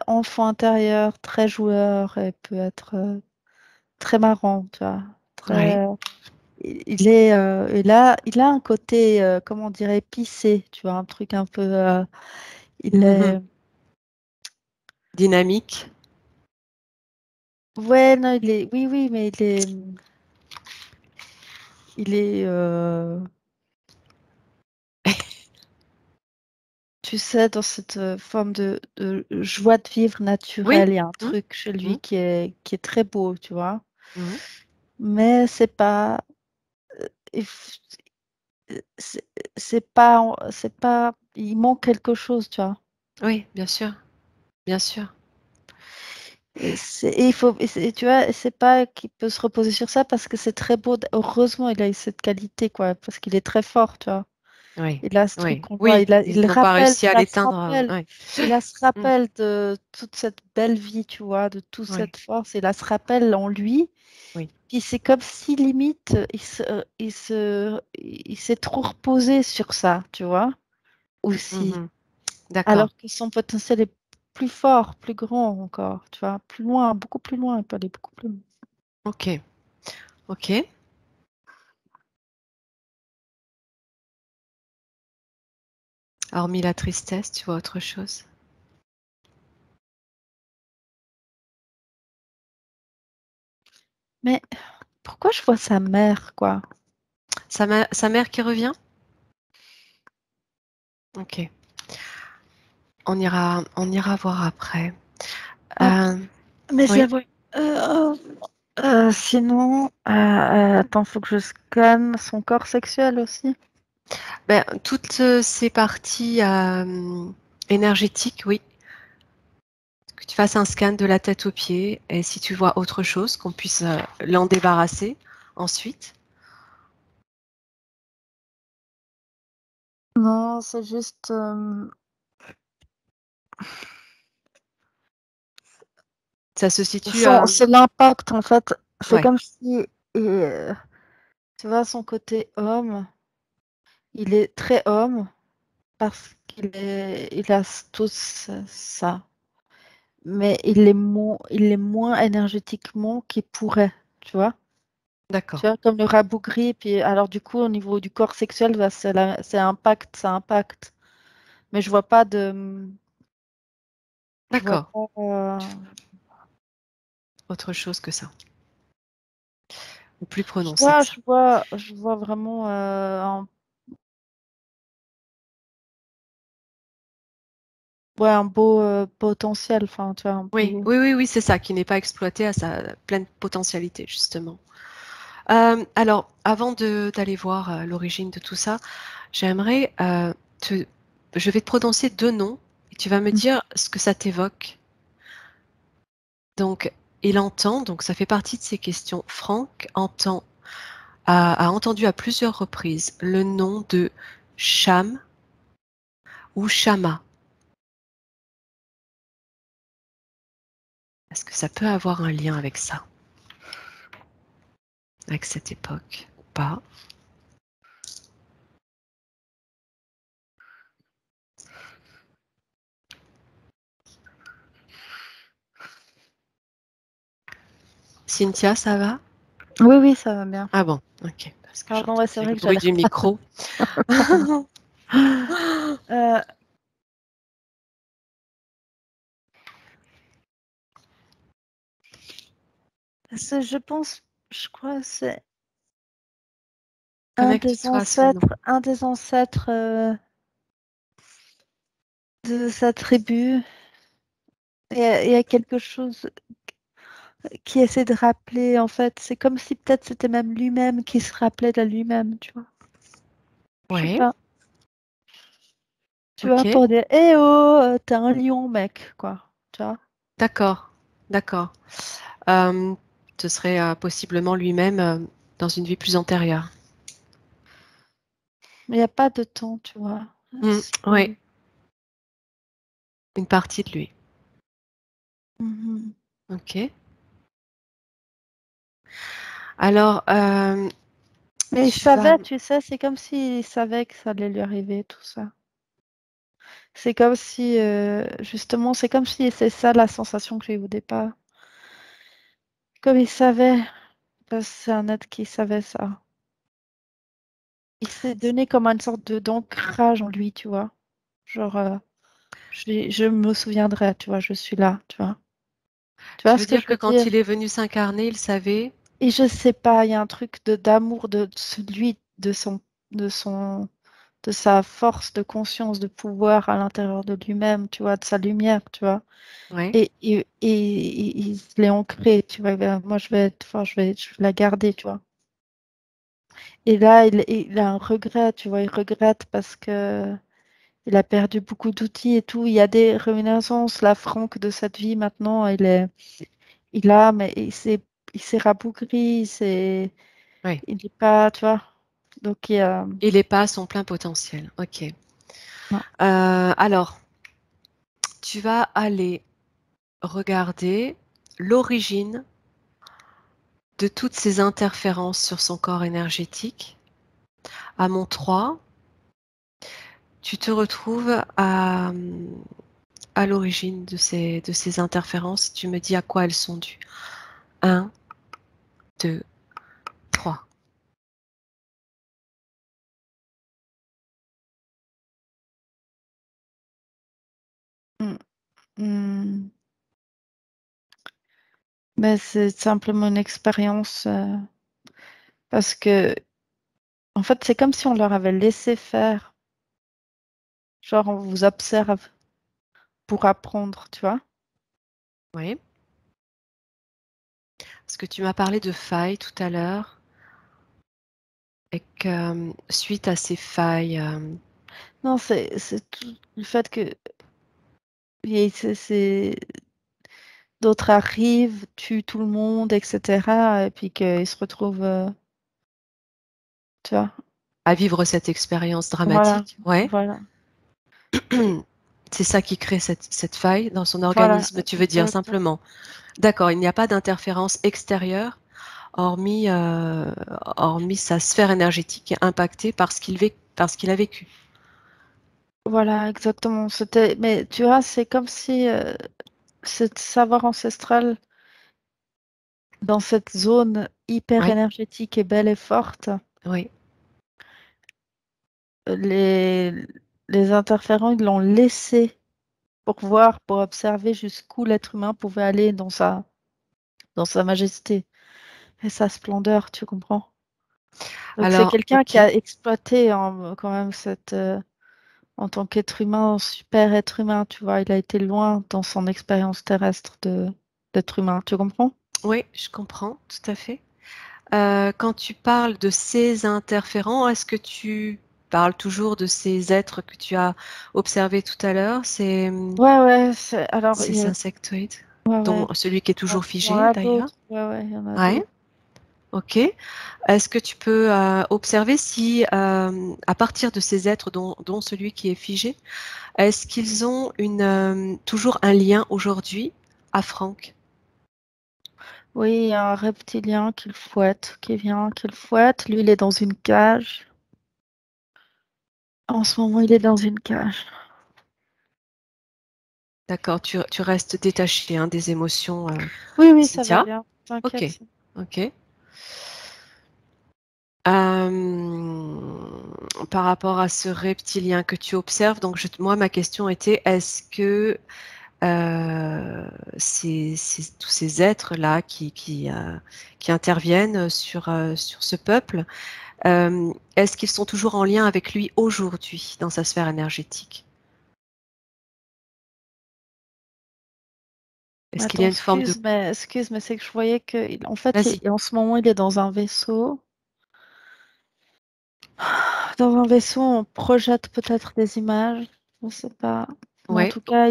enfant intérieur, très joueur, et peut être très marrant, tu vois. ouais. Très, il a un côté, comment on dirait, épicé, tu vois, un truc un peu. Il Mhm. est. Dynamique. Ouais, non, il est. Oui, oui, mais il est. Tu sais, dans cette forme de joie de vivre Oui. naturelle, il y a un Mhm. truc chez lui Mhm. qui est très beau, tu vois. Mhm. Mais c'est pas. il f- C'est c'est pas. Il manque quelque chose, tu vois. Oui, bien sûr, bien sûr. Et il faut, tu vois, c'est pas qu'il peut se reposer sur ça parce que c'est très beau. Heureusement, il a eu cette qualité, quoi, parce qu'il est très fort, tu vois. Oui, Il a ce truc oui, qu'on voit. oui. Il Ils n'ont pas rappelle, réussi à l'éteindre. Oui. il a se Mm. rappel de toute cette belle vie, tu vois, de toute Oui, cette force. Il a se rappel en lui. oui. Puis c'est comme si limite, il s'est trop reposé sur ça, tu vois, aussi. Mhm. D'accord. Alors que son potentiel est plus fort, plus grand encore, tu vois, plus loin, beaucoup plus loin, il peut aller beaucoup plus loin. Ok, ok. Hormis la tristesse, tu vois autre chose? Mais pourquoi je vois sa mère, quoi? Sa mère qui revient? Ok. On ira voir après. Après, Euh, mais je la oui. vois. Sinon, attends, faut que je scanne son corps sexuel aussi. Ben, toutes ces parties énergétiques, oui. Que tu fasses un scan de la tête aux pieds et si tu vois autre chose, qu'on puisse l'en débarrasser ensuite. Non, c'est juste. Ça se situe à... C'est l'impact, en fait. C'est Ouais, comme si, tu vois, son côté homme, il est très homme parce il a tous ça. Mais il est moins énergétiquement qu'il pourrait, tu vois. Tu d'accord, vois, comme le rabougri, puis alors du coup, au niveau du corps sexuel, bah, c'est impact, ça impacte. Mais je vois pas je vois d'accord. pas, Autre chose que ça. Ou plus prononcé que ça. je vois vraiment ouais, un beau potentiel, enfin, tu vois, un Oui, beau. oui, oui, oui, c'est ça, qui n'est pas exploité à sa pleine potentialité, justement. Alors, avant d'aller voir l'origine de tout ça, j'aimerais te... Je vais te prononcer deux noms et tu vas me dire ce que ça t'évoque. Donc, il entend, donc ça fait partie de ses questions. Franck a entendu à plusieurs reprises le nom de Cham ou Shama. Est-ce que ça peut avoir un lien avec ça, avec cette époque ou pas? Cynthia, ça va? Oui, oui, ça va bien. Ah bon, ok. Parce que Pardon, ouais, c'est j'entendais vrai le que bruit j'avais du micro. Euh, je pense, je crois que c'est Connecte-toi à son nom. un des ancêtres de sa tribu. Il y a quelque chose qui essaie de rappeler, en fait. C'est comme si peut-être c'était même lui-même qui se rappelait de lui-même, tu vois. Je sais Ouais, pas. Tu vois, ok. pour dire, eh oh, t'es un lion, mec, quoi. Tu vois. D'accord, d'accord. Euh, Ce serait possiblement lui-même dans une vie plus antérieure. Mais il n'y a pas de temps, tu vois. Oui, une partie de lui. Mhm. Ok. Alors, Mais il tu vas. savait, tu sais, c'est comme s'il savait que ça allait lui arriver, tout ça. C'est comme si, justement, c'est comme si c'est ça la sensation que j'ai eue au départ. Comme il savait, parce que c'est un être qui savait ça. Il s'est donné comme une sorte de d'ancrage en lui, tu vois. Genre, je me souviendrai, tu vois, je suis là, tu vois. Tu vois Tu ce veux que dire je que veux quand dire? il est venu s'incarner, il savait? Et je sais pas, il y a un truc de d'amour de celui, de son, de sa force de conscience, de pouvoir à l'intérieur de lui-même, tu vois, de sa lumière, tu vois. Oui. Et il se l'est ancré, tu vois. Ben, moi, enfin, je vais la garder, tu vois. Et là, il a un regret, tu vois. Il regrette parce que il a perdu beaucoup d'outils et tout. Il y a des réminiscences. La Franck de cette vie maintenant, mais il s'est rabougri, Oui. il n'est pas, tu vois. Donc, il y a, Il n'est pas à son plein potentiel. Ok. non. Alors, tu vas aller regarder l'origine de toutes ces interférences sur son corps énergétique. À mon 3, tu te retrouves à l'origine de ces interférences. Tu me dis à quoi elles sont dues. 1, 2, 3. Mm, mm. Mais c'est simplement une expérience parce que, en fait, c'est comme si on leur avait laissé faire. Genre, on vous observe pour apprendre, tu vois. Oui. Parce que tu m'as parlé de failles tout à l'heure et que suite à ces failles, Non, c'est tout le fait que d'autres arrivent, tuent tout le monde, etc. Et puis qu'ils se retrouvent, tu vois. à vivre cette expérience Voilà, dramatique, ouais. voilà, C'est ça qui crée cette faille dans son voilà, organisme, tu veux dire exactement. simplement. D'accord, il n'y a pas d'interférence extérieure hormis, hormis sa sphère énergétique impactée par ce qu'il a vécu. Voilà, exactement. Mais tu vois, c'est comme si ce savoir ancestral dans cette zone hyper Oui, énergétique et belle et forte, oui. les, les interférents, ils l'ont laissé pour voir, pour observer jusqu'où l'être humain pouvait aller dans sa majesté et sa splendeur, tu comprends? Donc c'est Alors, quelqu'un qui ok. a exploité quand même en tant qu'être humain, super être humain, tu vois, il a été loin dans son expérience terrestre d'être humain, tu comprends? Oui, je comprends, tout à fait. Quand tu parles de ces interférents, est-ce que tu parles toujours de ces êtres que tu as observés tout à l'heure, Ouais, ouais, alors ces insectoïdes? Ouais, dont ouais. celui qui est toujours Il y en figé a d'ailleurs. d'autres. Ouais, ouais, il y en a Ouais, d'autres. ok. Est-ce que tu peux observer si, à partir de ces êtres, dont celui qui est figé, est-ce qu'ils ont toujours un lien aujourd'hui à Franck? Oui, il y a un reptilien qui le fouette, qui vient, qui le fouette. Lui, il est dans une cage. En ce moment, il est dans une cage. D'accord, tu restes détaché hein, des émotions, Oui, oui, ça va Cynthia. bien. Ok, T'inquiète. ok. Par rapport à ce reptilien que tu observes, donc moi, ma question était, est-ce que tous ces êtres-là qui interviennent sur ce peuple, est-ce qu'ils sont toujours en lien avec lui aujourd'hui dans sa sphère énergétique? Est-ce qu'il y a Attends, une forme de... excuse, mais c'est que je voyais que, en fait, Vas-y. en ce moment, il est dans un vaisseau. Dans un vaisseau, on projette peut-être des images. Je ne sais pas. Mais en Ouais, tout cas,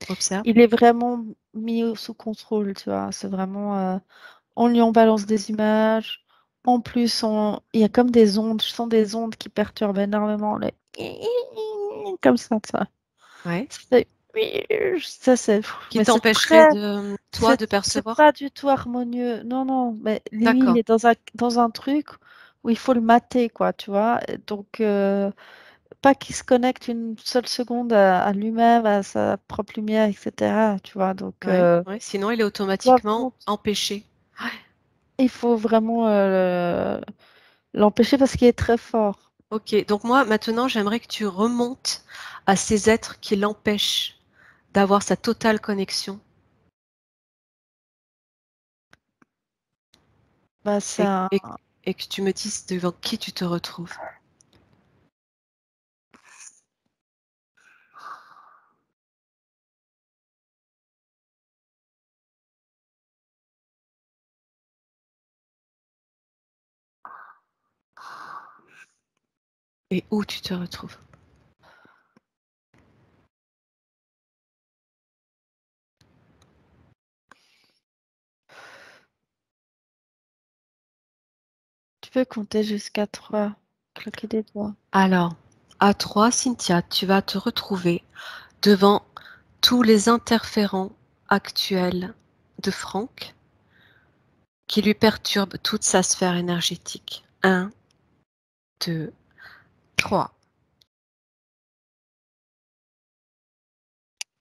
observe. il est vraiment mis sous contrôle, tu vois. C'est vraiment, on lui en balance des images. En plus, il y a comme des ondes. Je sens des ondes qui perturbent énormément. Comme ça, tu vois. Ouais. C'est- Ça, Qui mais c'est t'empêcherait très, toi, de c'est percevoir? pas du tout harmonieux. Non, non, mais lui, il D'accord. est dans un truc où il faut le mater, quoi, tu vois. Et donc, pas qu'il se connecte une seule seconde à lui-même, à sa propre lumière, etc. Tu vois, donc, Ouais, ouais. Sinon, il est doit automatiquement compte. empêché. Ouais. Il faut vraiment l'empêcher parce qu'il est très fort. Ok, donc moi, maintenant, j'aimerais que tu remontes à ces êtres qui l'empêchent d'avoir sa totale connexion Bah, c'est et, un... et- et que tu me dises devant qui tu te retrouves. Et où tu te retrouves. Tu peux compter jusqu'à 3, claquer des doigts. Alors, à 3, Cynthia, tu vas te retrouver devant tous les interférents actuels de Franck qui lui perturbent toute sa sphère énergétique. Un, 2, 3.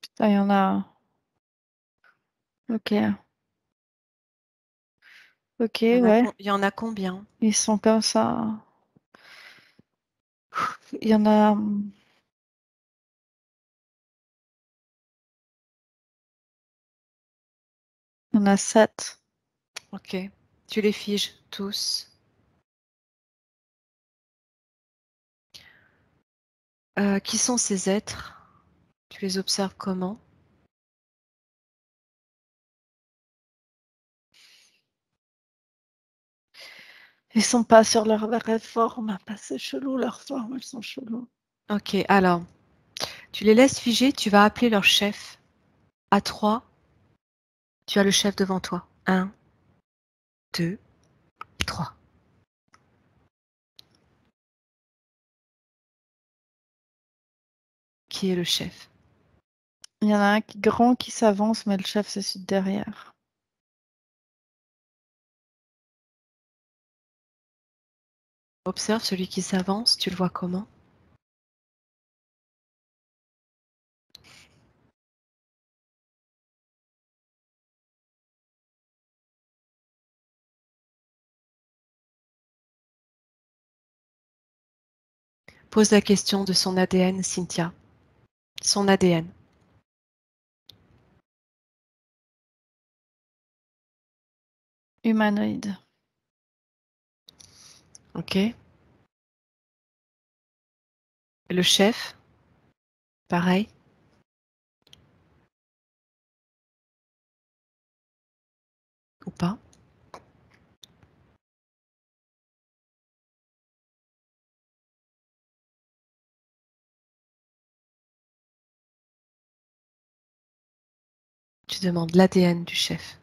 Putain, il y en a... Ok, ok, ouais. Il y en a combien? Ils sont comme ça. Il y en a... Il y en a 7. Ok. Tu les figes tous. Qui sont ces êtres? Tu les observes comment? Ils sont pas sur leur vraie forme. Bah, c'est chelou, leur forme, elles sont cheloues. Ok, alors, tu les laisses figer, tu vas appeler leur chef. À 3, tu as le chef devant toi. Un, 2, 3. Qui est le chef? Il y en a un grand qui s'avance, mais le chef se suit derrière. Observe celui qui s'avance, tu le vois comment? Pose la question de son ADN, Cynthia. Son ADN. Humanoïde. Ok? Le chef, pareil. Ou pas? Tu demandes l'ADN du chef.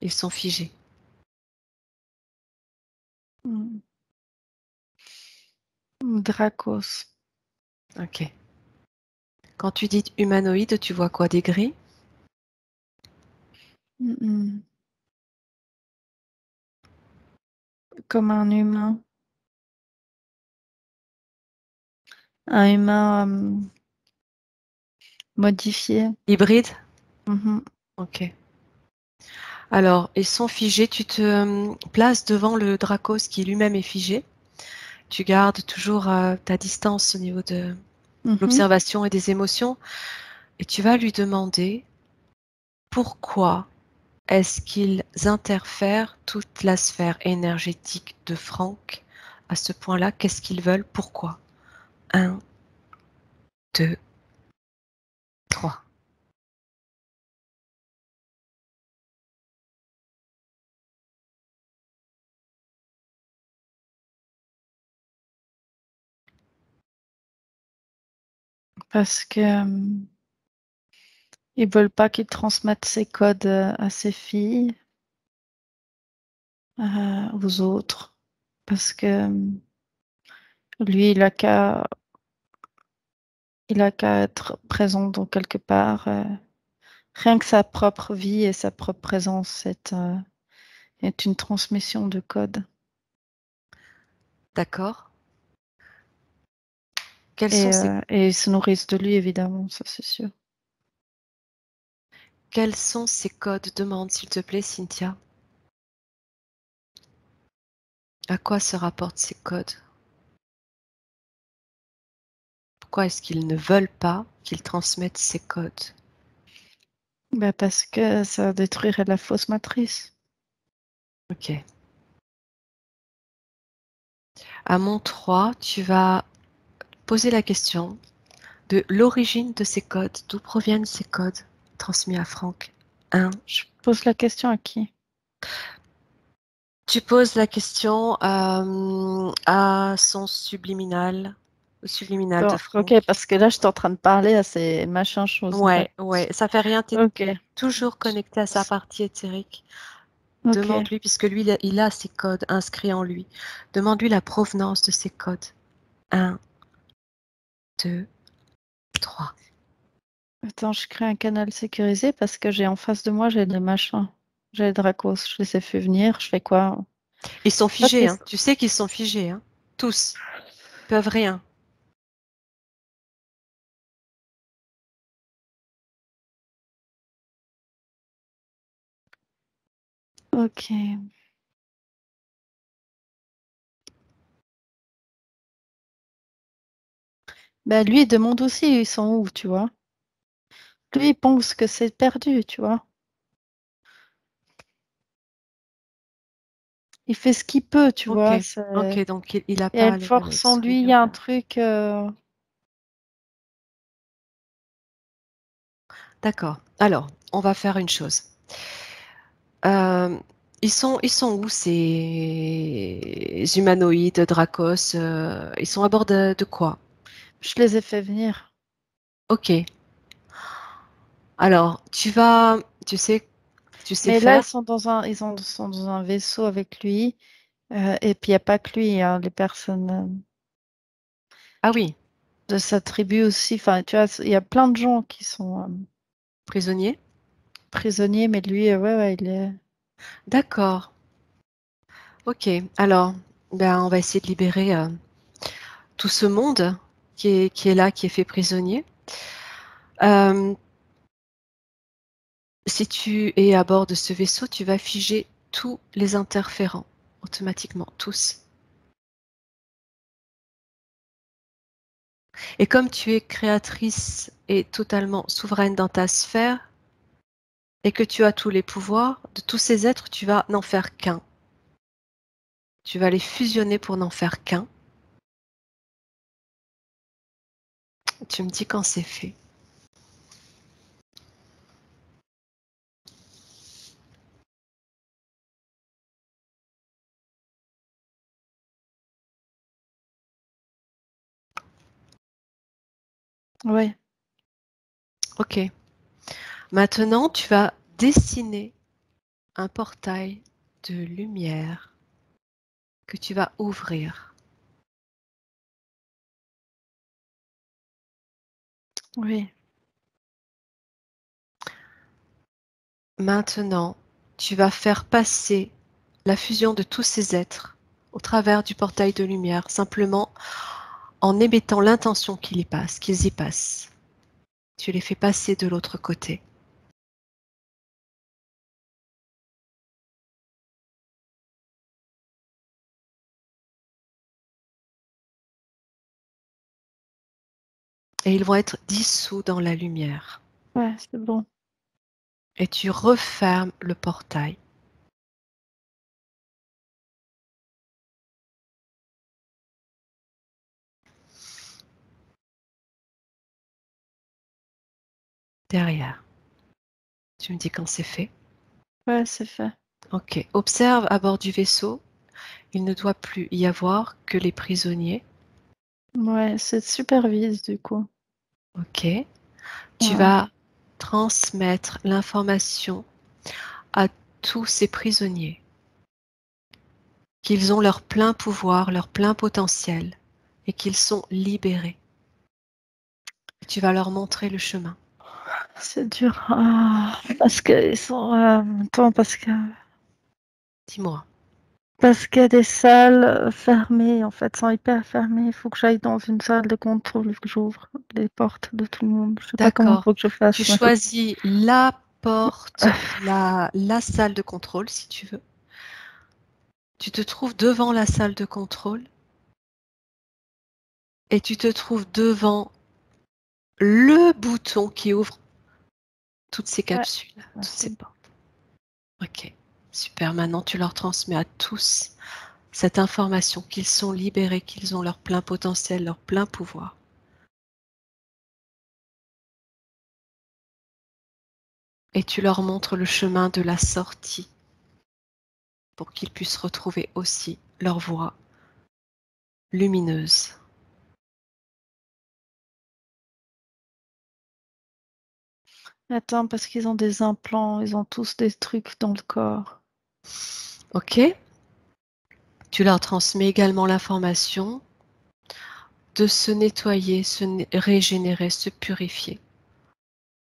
Ils sont figés. Dracos. Ok. Quand tu dis humanoïde, tu vois quoi? Des gris? Comme un humain. Un humain modifié. Hybride? Mhm. Ok. Alors, ils sont figés. Tu te places devant le Dracos qui lui-même est figé. Tu gardes toujours ta distance au niveau de Mhm. l'observation et des émotions. Et tu vas lui demander pourquoi est-ce qu'ils interfèrent toute la sphère énergétique de Franck à ce point-là? Qu'est-ce qu'ils veulent? Pourquoi? Un, deux, trois. Parce que ils veulent pas qu'il transmette ses codes à ses filles, aux autres. Parce que lui, il a qu'à être présent dans quelque part. Rien que sa propre vie et sa propre présence est une transmission de code. D'accord? Quels sont Et ils se nourrissent de lui, évidemment, ça c'est sûr. ces codes? Demande, s'il te plaît, Cynthia. À quoi se rapportent ces codes? Pourquoi est-ce qu'ils ne veulent pas qu'ils transmettent ces codes? Bah, parce que ça détruirait la fausse matrice. Ok. À mon 3, tu vas poser la question de l'origine de ces codes. D'où proviennent ces codes transmis à Franck? 1. Je pose la question à qui? Tu poses la question à son subliminal, au subliminal de Bon, ok, Franck. parce que là, je suis en train de parler à ces machins choses, Ouais, d'accord. ouais, ça fait rien, tu es Ok, toujours connecté à sa partie éthérique. ok. Demande-lui, puisque lui, il a ses codes inscrits en lui. Demande-lui la provenance de ces codes. Un, 2, 3. Attends, je crée un canal sécurisé parce que j'ai en face de moi, j'ai des machins. J'ai les Dracos, je les ai fait venir, je fais quoi? Ils sont Ok, figés, hein. Tu sais qu'ils sont figés, hein. Tous. Ils peuvent rien. ok. Bah lui, il demande aussi, ils sont où, tu vois? Lui, il pense que c'est perdu, tu vois? Il fait ce qu'il peut, tu Ok, vois? ok, donc il n'a Il y a pas une le force en lui, il y souvenir a un de... truc. D'accord. Alors, on va faire une chose. Euh, ils sont où ces humanoïdes, Dracos? Ils sont à bord de quoi? Je les ai fait venir. Ok. Alors, tu sais Mais là, faire? sont dans un vaisseau avec lui. Et puis, il n'y a pas que lui, hein, les personnes Ah oui, de sa tribu aussi. Enfin, tu vois, il y a plein de gens qui sont prisonnier. prisonniers, mais lui, ouais, ouais, il est. D'accord. Ok. Alors, ben, on va essayer de libérer tout ce monde qui est là, qui est fait prisonnier. Euh, Si tu es à bord de ce vaisseau, tu vas figer tous les interférents automatiquement, tous. Et comme tu es créatrice et totalement souveraine dans ta sphère, et que tu as tous les pouvoirs de tous ces êtres, tu vas n'en faire qu'un. Tu vas les fusionner pour n'en faire qu'un. Tu me dis quand c'est fait. Ouais. Ok. Maintenant, tu vas dessiner un portail de lumière que tu vas ouvrir. Oui. Maintenant, tu vas faire passer la fusion de tous ces êtres au travers du portail de lumière, simplement en émettant l'intention qu'ils y passent. Tu les fais passer de l'autre côté. Et ils vont être dissous dans la lumière. Ouais, c'est bon. Et tu refermes le portail. Derrière. Tu me dis quand c'est fait. Ouais, c'est fait. Ok. Observe à bord du vaisseau. Il ne doit plus y avoir que les prisonniers. Ouais, c'est super vite du coup. Ok. Tu Ouais. vas transmettre l'information à tous ces prisonniers qu'ils ont leur plein pouvoir, leur plein potentiel et qu'ils sont libérés. Tu vas leur montrer le chemin. C'est dur. Parce qu'ils sont. Attends, Dis-moi. parce qu'il y a des salles fermées, en fait, sont hyper fermées. Il faut que j'aille dans une salle de contrôle, il faut que j'ouvre les portes de tout le monde. Je sais pas comment il D'accord. faut que je Tu fasse, mais choisis la porte, la salle de contrôle si tu veux. Tu te trouves devant la salle de contrôle et tu te trouves devant le bouton qui ouvre toutes ces ouais, capsules, toutes ces merci. portes. Ok, super. Maintenant, tu leur transmets à tous cette information qu'ils sont libérés, qu'ils ont leur plein potentiel, leur plein pouvoir. Et tu leur montres le chemin de la sortie pour qu'ils puissent retrouver aussi leur voie lumineuse. Attends, parce qu'ils ont des implants, ils ont tous des trucs dans le corps. Ok? Tu leur transmets également l'information de se nettoyer, régénérer, se purifier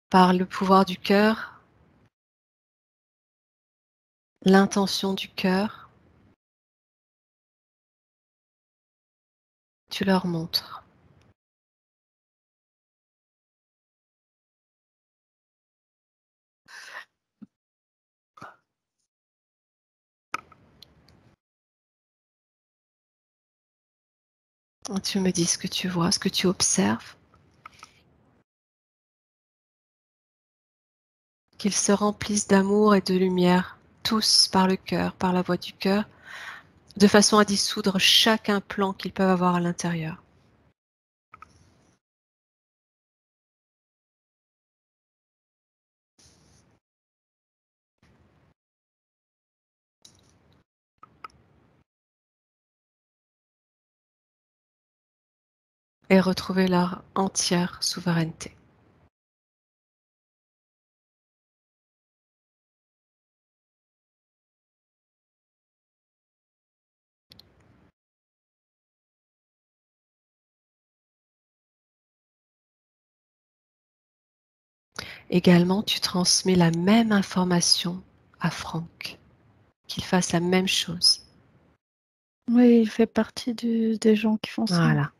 par le pouvoir du cœur, l'intention du cœur. Tu leur montres. Tu me dis ce que tu vois, ce que tu observes. Qu'ils se remplissent d'amour et de lumière, tous par le cœur, par la voix du cœur, de façon à dissoudre chaque implant qu'ils peuvent avoir à l'intérieur. Et retrouver leur entière souveraineté. Également, tu transmets la même information à Franck, qu'il fasse la même chose. Oui, il fait partie des gens qui font ça. Voilà.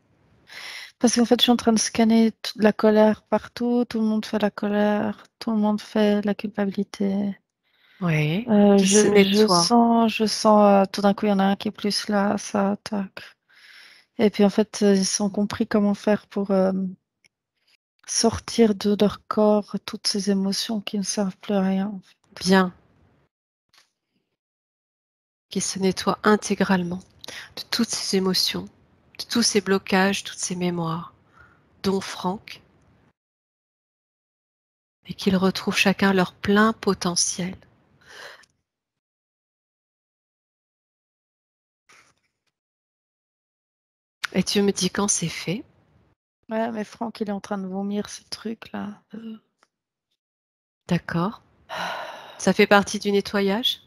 Parce qu'en fait, je suis en train de scanner la colère partout, tout le monde fait la colère, tout le monde fait la culpabilité. Oui. Qui se nettoie. Je sens, tout d'un coup, il y en a un qui est plus là, ça attaque. Et puis en fait, ils ont compris comment faire pour sortir de leur corps toutes ces émotions qui ne servent plus à rien, en fait. Bien. Qui se nettoie intégralement de toutes ces émotions, de tous ces blocages, toutes ces mémoires, dont Franck, et qu'ils retrouvent chacun leur plein potentiel. Et tu me dis quand c'est fait. Ouais, mais Franck, il est en train de vomir ces trucs-là. D'accord. Ça fait partie du nettoyage?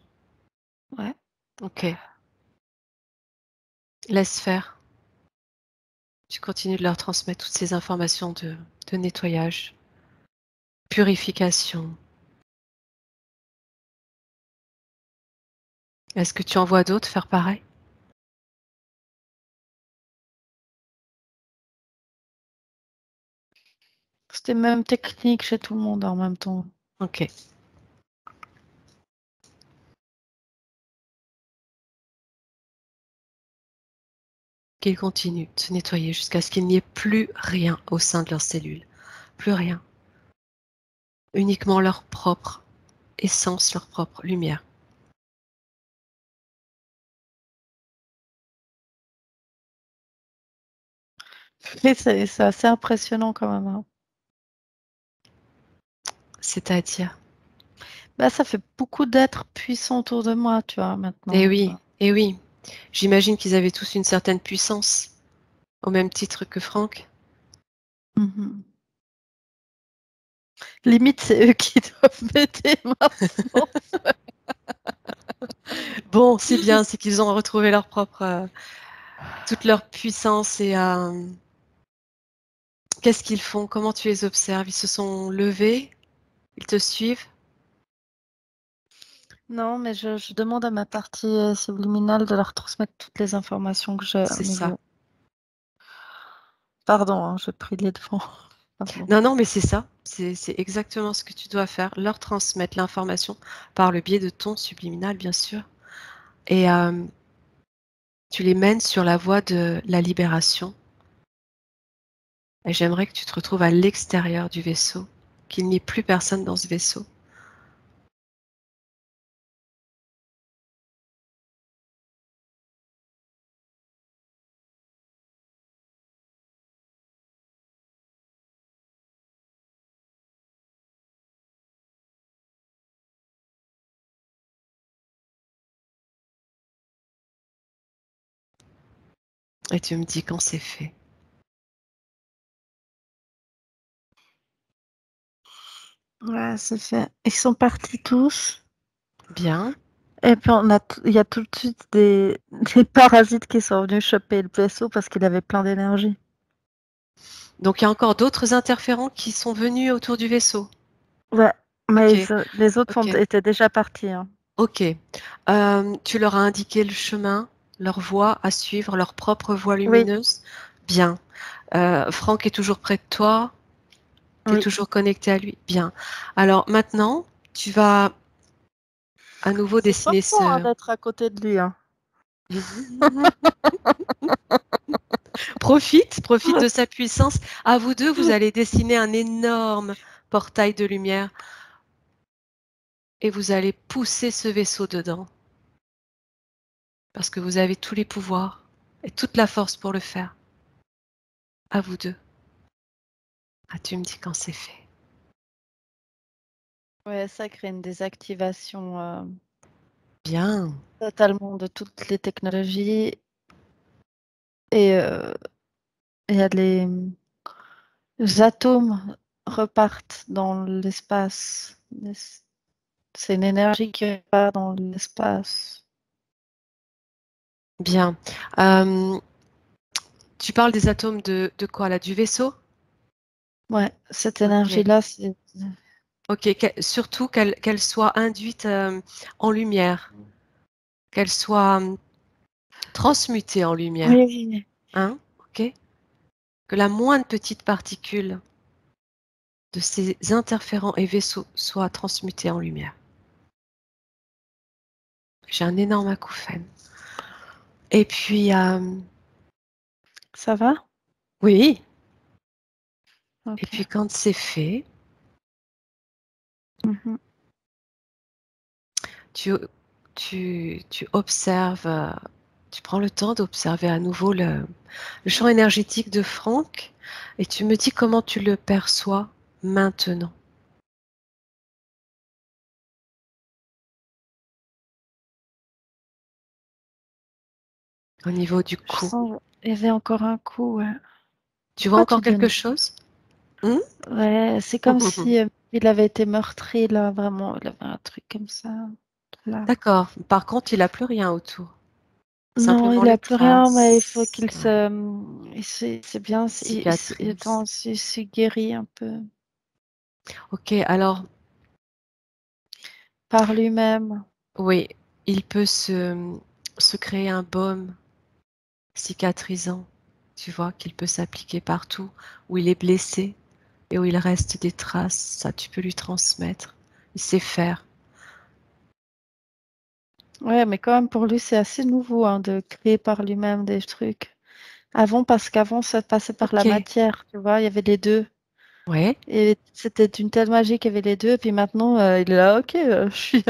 Ouais. Ok. Laisse faire. Tu continues de leur transmettre toutes ces informations de nettoyage, purification. Est-ce que tu en vois d'autres faire pareil? C'était même technique chez tout le monde en même temps. Ok. Qu'ils continuent de se nettoyer jusqu'à ce qu'il n'y ait plus rien au sein de leurs cellules. Plus rien. Uniquement leur propre essence, leur propre lumière. Mais c'est assez impressionnant quand même, hein. C'est-à-dire? Bah, ça fait beaucoup d'êtres puissants autour de moi, tu vois, Eh maintenant, tu oui, vois. eh oui. J'imagine qu'ils avaient tous une certaine puissance, au même titre que Franck. Mhm. Limite, c'est eux qui doivent m'aider maintenant. Bon, c'est bien, c'est qu'ils ont retrouvé leur propre, toute leur puissance et qu'est-ce qu'ils font? Comment tu les observes? Ils se sont levés? Ils te suivent? Non, mais je demande à ma partie subliminale de leur transmettre toutes les informations que j'ai au C'est ça. niveau. Pardon, hein, j'ai pris les devants. Pardon. Non, non, mais c'est ça. C'est exactement ce que tu dois faire. Leur transmettre l'information par le biais de ton subliminal, bien sûr. Et tu les mènes sur la voie de la libération. Et j'aimerais que tu te retrouves à l'extérieur du vaisseau, qu'il n'y ait plus personne dans ce vaisseau. Et tu me dis quand c'est fait. Ouais, c'est fait. Ils sont partis tous. Bien. Et puis il y a tout de suite des parasites qui sont venus choper le vaisseau parce qu'il avait plein d'énergie. Donc il y a encore d'autres interférents qui sont venus autour du vaisseau. Ouais, mais Ok, les autres ok, étaient déjà partis, hein. ok. Tu leur as indiqué le chemin, leur voie à suivre, leur propre voie Oui, lumineuse. Bien. Franck est toujours près de toi. Tu es oui. toujours connecté à lui. Bien. Alors maintenant, tu vas à nouveau C'est dessiner fort hein, ce. d'être à côté de lui, hein. Profite de sa puissance. À vous deux, vous allez dessiner un énorme portail de lumière et vous allez pousser ce vaisseau dedans parce que vous avez tous les pouvoirs et toute la force pour le faire. À vous deux. Ah, tu me dis quand c'est fait. Ouais, ça crée une désactivation Bien. totalement de toutes les technologies et il y a les atomes repartent dans l'espace. C'est une énergie qui repart dans l'espace. Bien. Tu parles des atomes de quoi là? Du vaisseau? Ouais, cette Ok. énergie-là, c'est. Ok. Surtout qu'elle soit induite en lumière, qu'elle soit transmutée en lumière. Oui, oui. Hein? Ok? Que la moindre petite particule de ces interférents et vaisseaux soit transmutée en lumière. J'ai un énorme acouphène. Et puis, Ça va? oui. Et Ok. puis quand c'est fait, Mhm. tu, tu observes, tu prends le temps d'observer à nouveau le champ énergétique de Franck et tu me dis comment tu le perçois maintenant, au niveau du Je cou. sens. Il y avait encore un coup, ouais. Tu vois Pourquoi tu encore quelque donnes? chose? Hmm. Ouais, c'est comme si Il avait été meurtri, là, vraiment. Il avait un truc comme ça. Là. D'accord. Par contre, il a plus rien autour. Non, Simplement il les a plus rien, mais il faut traces. qu'il Ouais. se. C'est bien, Cicatrice. il se guérit un peu Ok, alors, par lui-même. oui, il peut se créer un baume cicatrisant, tu vois, qu'il peut s'appliquer partout où il est blessé et où il reste des traces. Ça, tu peux lui transmettre. Il sait faire. Ouais, mais quand même, pour lui, c'est assez nouveau hein, de créer par lui-même des trucs. Avant, parce qu'avant, ça passait par la Ok. matière, tu vois, il y avait les deux. Ouais. Et c'était une telle magie qu'il y avait les deux. Et puis maintenant, il est là, ok, je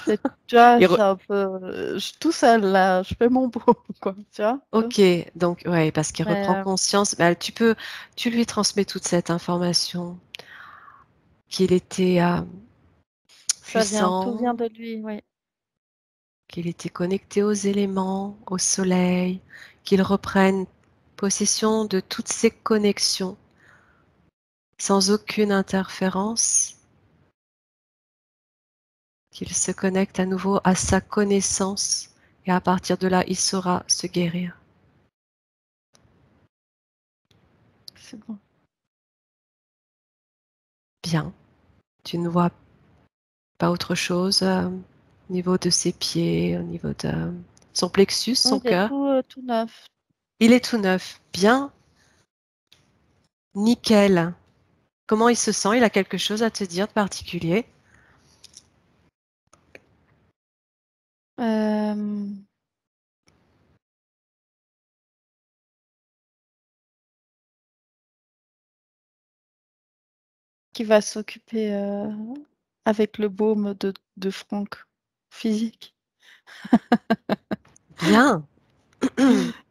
fais, tu vois, Il c'est re- un peu, tout seul là, je fais mon boulot, quoi, tu vois. Ok, donc ouais, parce qu'il Mais reprend conscience. Bah, tu lui transmets toute cette information qu'il était tout vient puissant, de lui, oui. qu'il était connecté aux éléments, au soleil, qu'il reprenne possession de toutes ces connexions sans aucune interférence, qu'il se connecte à nouveau à sa connaissance et à partir de là, il saura se guérir. C'est bon. Bien, tu ne vois pas autre chose au niveau de ses pieds, au niveau de son plexus, Oui, son il est cœur. tout neuf. Il est tout neuf, bien, nickel. Comment il se sent? Il a quelque chose à te dire de particulier? Euh, qui va s'occuper avec le baume de Franck physique. Bien.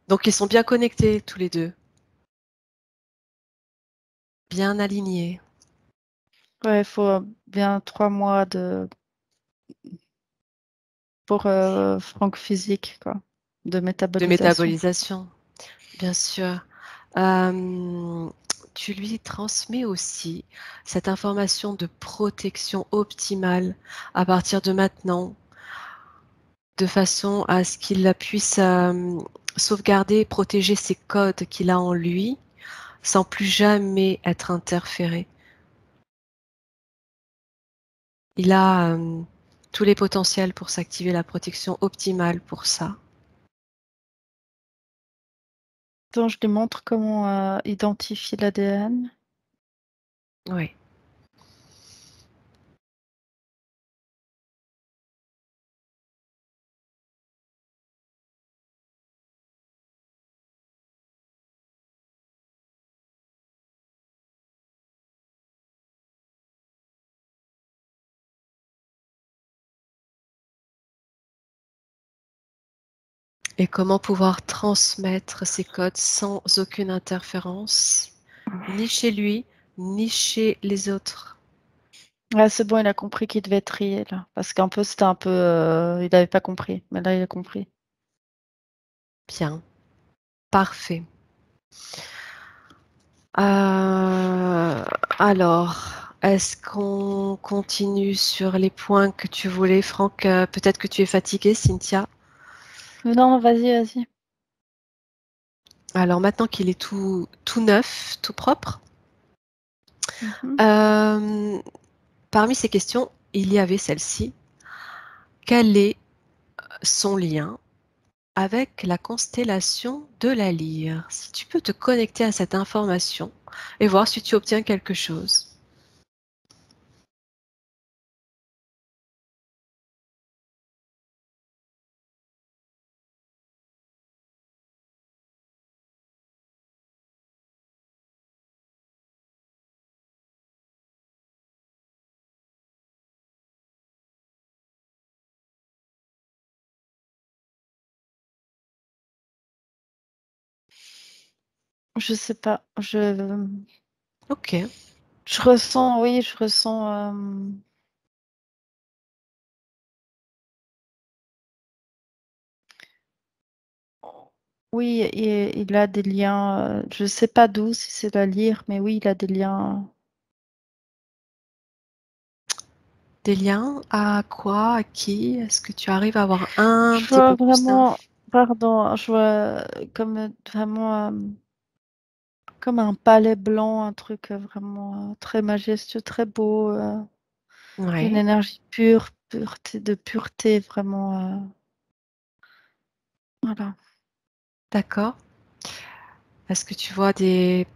Donc ils sont bien connectés tous les deux, bien alignés Ouais, il faut bien 3 mois pour Franck physique, quoi, de de métabolisation. métabolisation, bien sûr. Euh, Tu lui transmets aussi cette information de protection optimale à partir de maintenant, de façon à ce qu'il puisse sauvegarder, protéger ces codes qu'il a en lui, sans plus jamais être interféré. Il a tous les potentiels pour s'activer la protection optimale pour ça. Donc, je lui montre comment identifier l'ADN. Oui. Et comment pouvoir transmettre ces codes sans aucune interférence, ni chez lui, ni chez les autres. Ah, c'est bon, il a compris qu'il devait trier, là. Parce qu'un peu, c'était un peu. Il n'avait pas compris. Mais là, il a compris. Bien, parfait. Euh, alors, est-ce qu'on continue sur les points que tu voulais, Franck? Peut-être que tu es fatigué, Cynthia. Non, vas-y, vas-y. Alors maintenant qu'il est tout neuf, tout propre, Mhm. euh, parmi ces questions, il y avait celle-ci. Quel est son lien avec la constellation de la Lyre? Si tu peux te connecter à cette information et voir si tu obtiens quelque chose. Je sais pas. Ok, Je ressens, oui, je ressens. Oui, il a des liens. Je sais pas d'où, si c'est la lire, mais oui, il a des liens. Des liens à quoi? À qui? Est-ce que tu arrives à avoir un Je petit peu vois plus vraiment, d'infos? pardon, je vois comme vraiment comme un palais blanc, un truc vraiment très majestueux, très beau, une Ouais, énergie pure, pureté, vraiment. Voilà. d'accord. Est-ce que tu vois des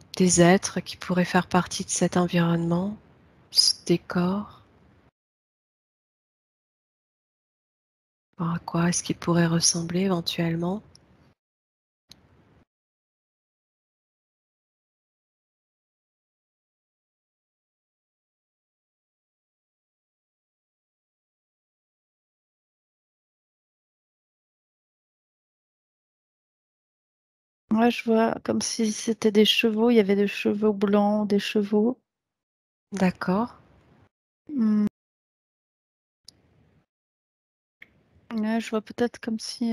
êtres qui pourraient faire partie de cet environnement, ce décor? À quoi est-ce qu'ils pourraient ressembler éventuellement? Ouais, je vois comme si c'était des chevaux, il y avait des chevaux blancs, des chevaux. D'accord, Mmh. Ouais, je vois peut-être comme si,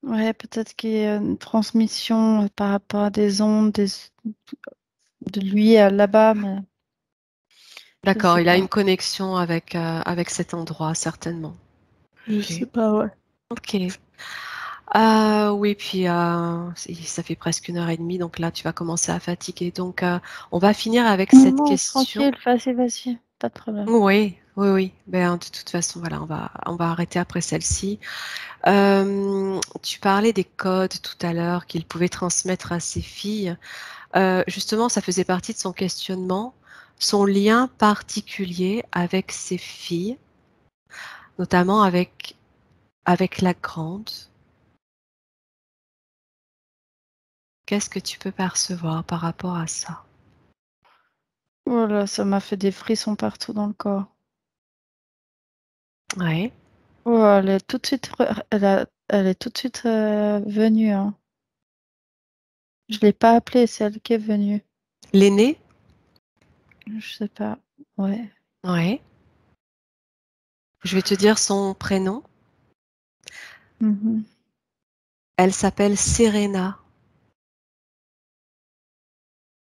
ouais, peut-être qu'il y a une transmission, par rapport à des ondes, de lui à là-bas, mais je d'accord. sais Il a pas. une connexion avec cet endroit, certainement. Je Ok. sais pas, ouais. Ok. Oui, puis ça fait presque 1 heure et demie, donc là, tu vas commencer à fatiguer. Donc, on va finir avec Non, cette non, question. tranquille, vas-y, vas-y, pas de problème. Oui, oui, oui. Ben, de toute façon, voilà, on va arrêter après celle-ci. Tu parlais des codes tout à l'heure qu'il pouvait transmettre à ses filles. Justement, ça faisait partie de son questionnement, son lien particulier avec ses filles, notamment avec la grande. Qu'est-ce que tu peux percevoir par rapport à ça? Voilà, ça m'a fait des frissons partout dans le corps. Ouais. Oh, elle est tout de suite, elle est tout de suite venue, hein. Je l'ai pas appelée, c'est elle qui est venue. L'aînée? Je sais pas. Ouais. Ouais. Je vais te dire son prénom. Mhm. Elle s'appelle Serena.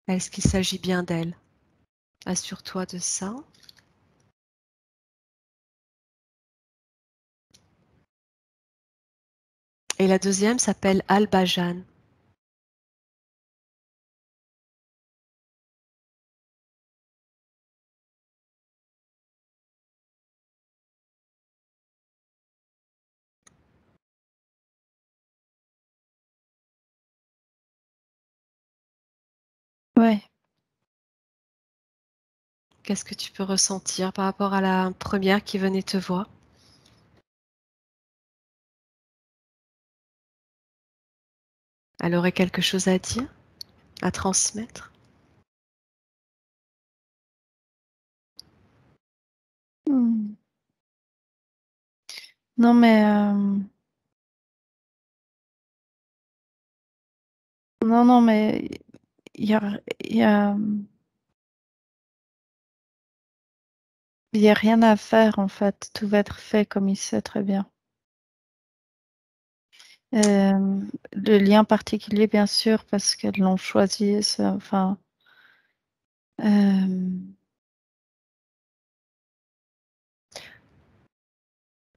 Est-ce qu'il s'agit bien d'elle? Assure-toi de ça. Et la deuxième s'appelle Al-Bajan. Ouais. Qu'est-ce que tu peux ressentir par rapport à la première qui venait te voir? Elle aurait quelque chose à dire, à transmettre? Hmm. Non, mais non, non, mais il y a, il y a, il y a rien à faire en fait. Tout va être fait comme il sait très bien. Le lien particulier, bien sûr, parce qu'elles l'ont choisi. Enfin, euh,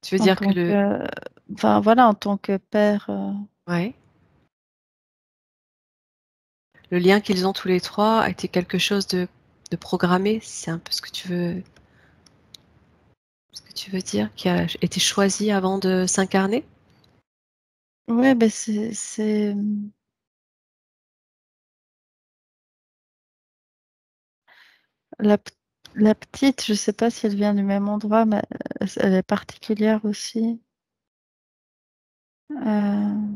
Tu veux en dire que tant que, enfin voilà, en tant que père. ouais, le lien qu'ils ont tous les trois a été quelque chose de programmé? C'est un peu ce que tu veux dire, qui a été choisi avant de s'incarner? Ouais, ben c'est la, p- la petite. Je sais pas si elle vient du même endroit, mais elle est particulière aussi. Euh,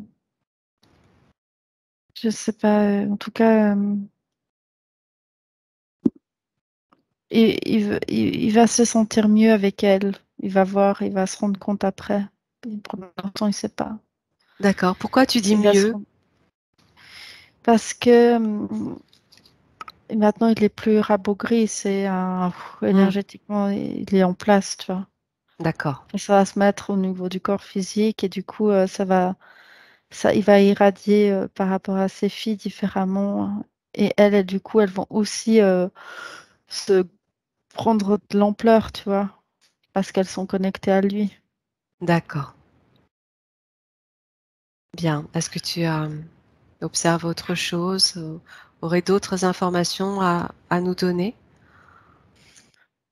je sais pas. En tout cas, il va se sentir mieux avec elle. Il va voir, il va se rendre compte après. Pour l'instant, il sait pas. D'accord. Pourquoi tu dis Il va se mieux? rendre- Parce que maintenant, il est plus rabougri. Hmm, Énergétiquement, il est en place, tu vois. d'accord. Ça va se mettre au niveau du corps physique et du coup, il va irradier par rapport à ses filles différemment, hein. Et elles, du coup, elles vont aussi se prendre de l'ampleur, tu vois, parce qu'elles sont connectées à lui. D'accord. Bien. Est-ce que tu observes autre chose ou aurais d'autres informations à nous donner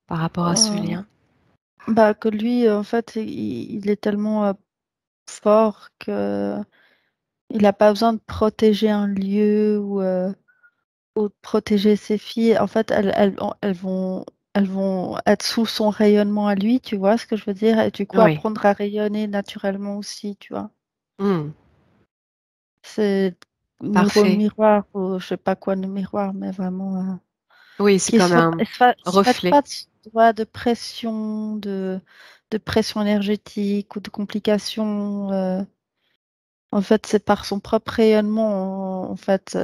par rapport à ce Euh, lien? Bah, que lui, en fait, il est tellement fort que il n'a pas besoin de protéger un lieu ou de protéger ses filles. En fait, elles vont être sous son rayonnement à lui, tu vois ce que je veux dire? Et du coup, Oui. apprendre à rayonner naturellement aussi, tu vois. Hmm. C'est Parfait. miroir, ou je sais pas quoi, le miroir, mais vraiment. Oui, c'est comme un Ils se mettent reflet. pas de pression, de pression énergétique ou de complications. En fait, c'est par son propre rayonnement, en fait.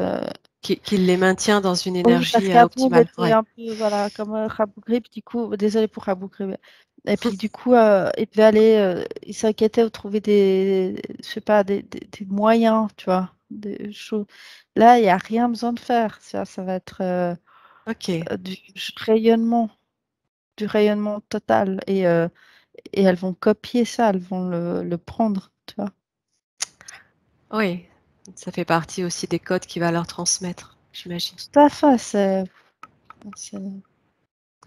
Qui les maintient dans une Oui, parce énergie qu'avant, il optimale. était Ouais. un peu, voilà, comme Rabou Grip, du coup, désolé pour Rabou Grip. Et puis, du coup, il devait aller, il s'inquiétait de trouver je sais pas, des moyens, tu vois, des choses. Là, il n'y a rien besoin de faire. Ça va être Ok. du rayonnement, du rayonnement total. Et elles vont copier ça, elles vont le prendre, tu vois. Oui. Ça fait partie aussi des codes qu'il va leur transmettre, j'imagine. Tout à fait, c'est-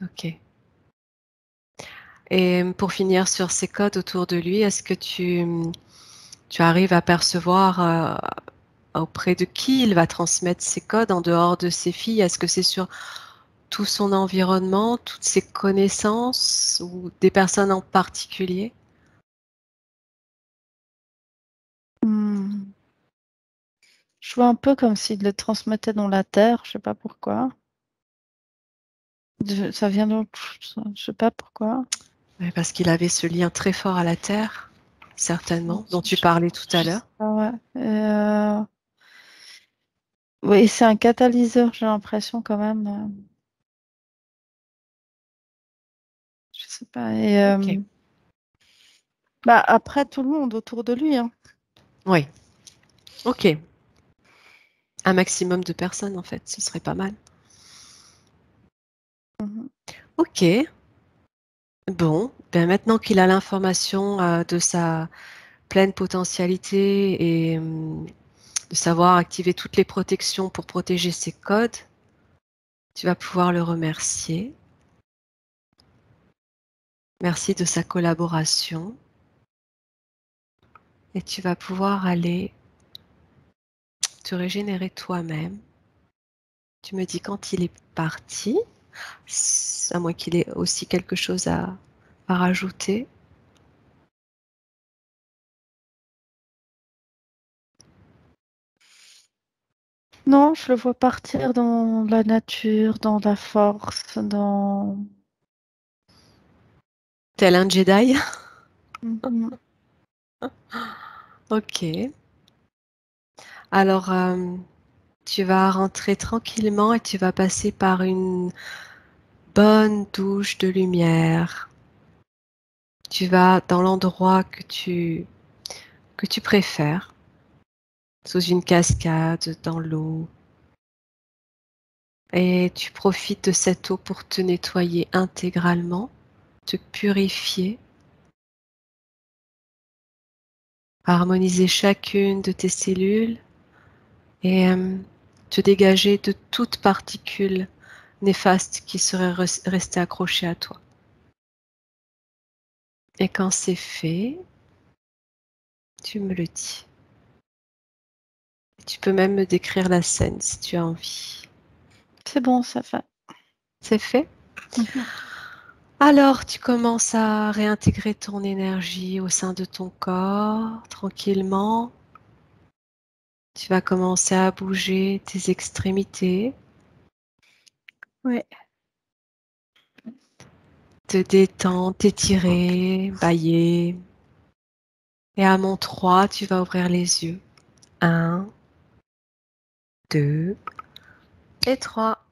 Ok. Et pour finir sur ces codes autour de lui, est-ce que tu arrives à percevoir auprès de qui il va transmettre ces codes en dehors de ses filles? Est-ce que c'est sur tout son environnement, toutes ses connaissances ou des personnes en particulier? Hmm. Je vois un peu comme s'il le transmettait dans la terre, je sais pas pourquoi. Ça vient d'autre, je sais pas pourquoi. Ouais, parce qu'il avait ce lien très fort à la Terre, Je, certainement, dont tu je- parlais tout à je sais l'heure. pas, ouais. Oui, c'est un catalyseur, j'ai l'impression quand même. Je sais pas. Ok. Bah, après, tout le monde autour de lui, hein. Oui. Ok. Un maximum de personnes, en fait, ce serait pas mal. Mhm. Ok. Bon, ben maintenant qu'il a l'information de sa pleine potentialité et de savoir activer toutes les protections pour protéger ses codes, tu vas pouvoir le remercier. Merci de sa collaboration et tu vas pouvoir aller te régénérer toi-même. Tu me dis quand il est parti, à moins qu'il ait aussi quelque chose à rajouter. Non, je le vois partir dans la nature, dans la force, dans... Tel un Jedi. Mhm. Ok. Alors, tu vas rentrer tranquillement et tu vas passer par une bonne douche de lumière. Tu vas dans l'endroit que tu préfères, sous une cascade, dans l'eau. Et tu profites de cette eau pour te nettoyer intégralement, te purifier, harmoniser chacune de tes cellules et te dégager de toute particule néfaste qui serait restée accrochée à toi. Et quand c'est fait, tu me le dis. Tu peux même me décrire la scène si tu as envie. C'est bon, ça fait. C'est fait? Mhm. Alors, tu commences à réintégrer ton énergie au sein de ton corps, tranquillement. Tu vas commencer à bouger tes extrémités, Ouais. te détendre, t'étirer, bailler. Et à mon 3, tu vas ouvrir les yeux. Un, 2 et 3.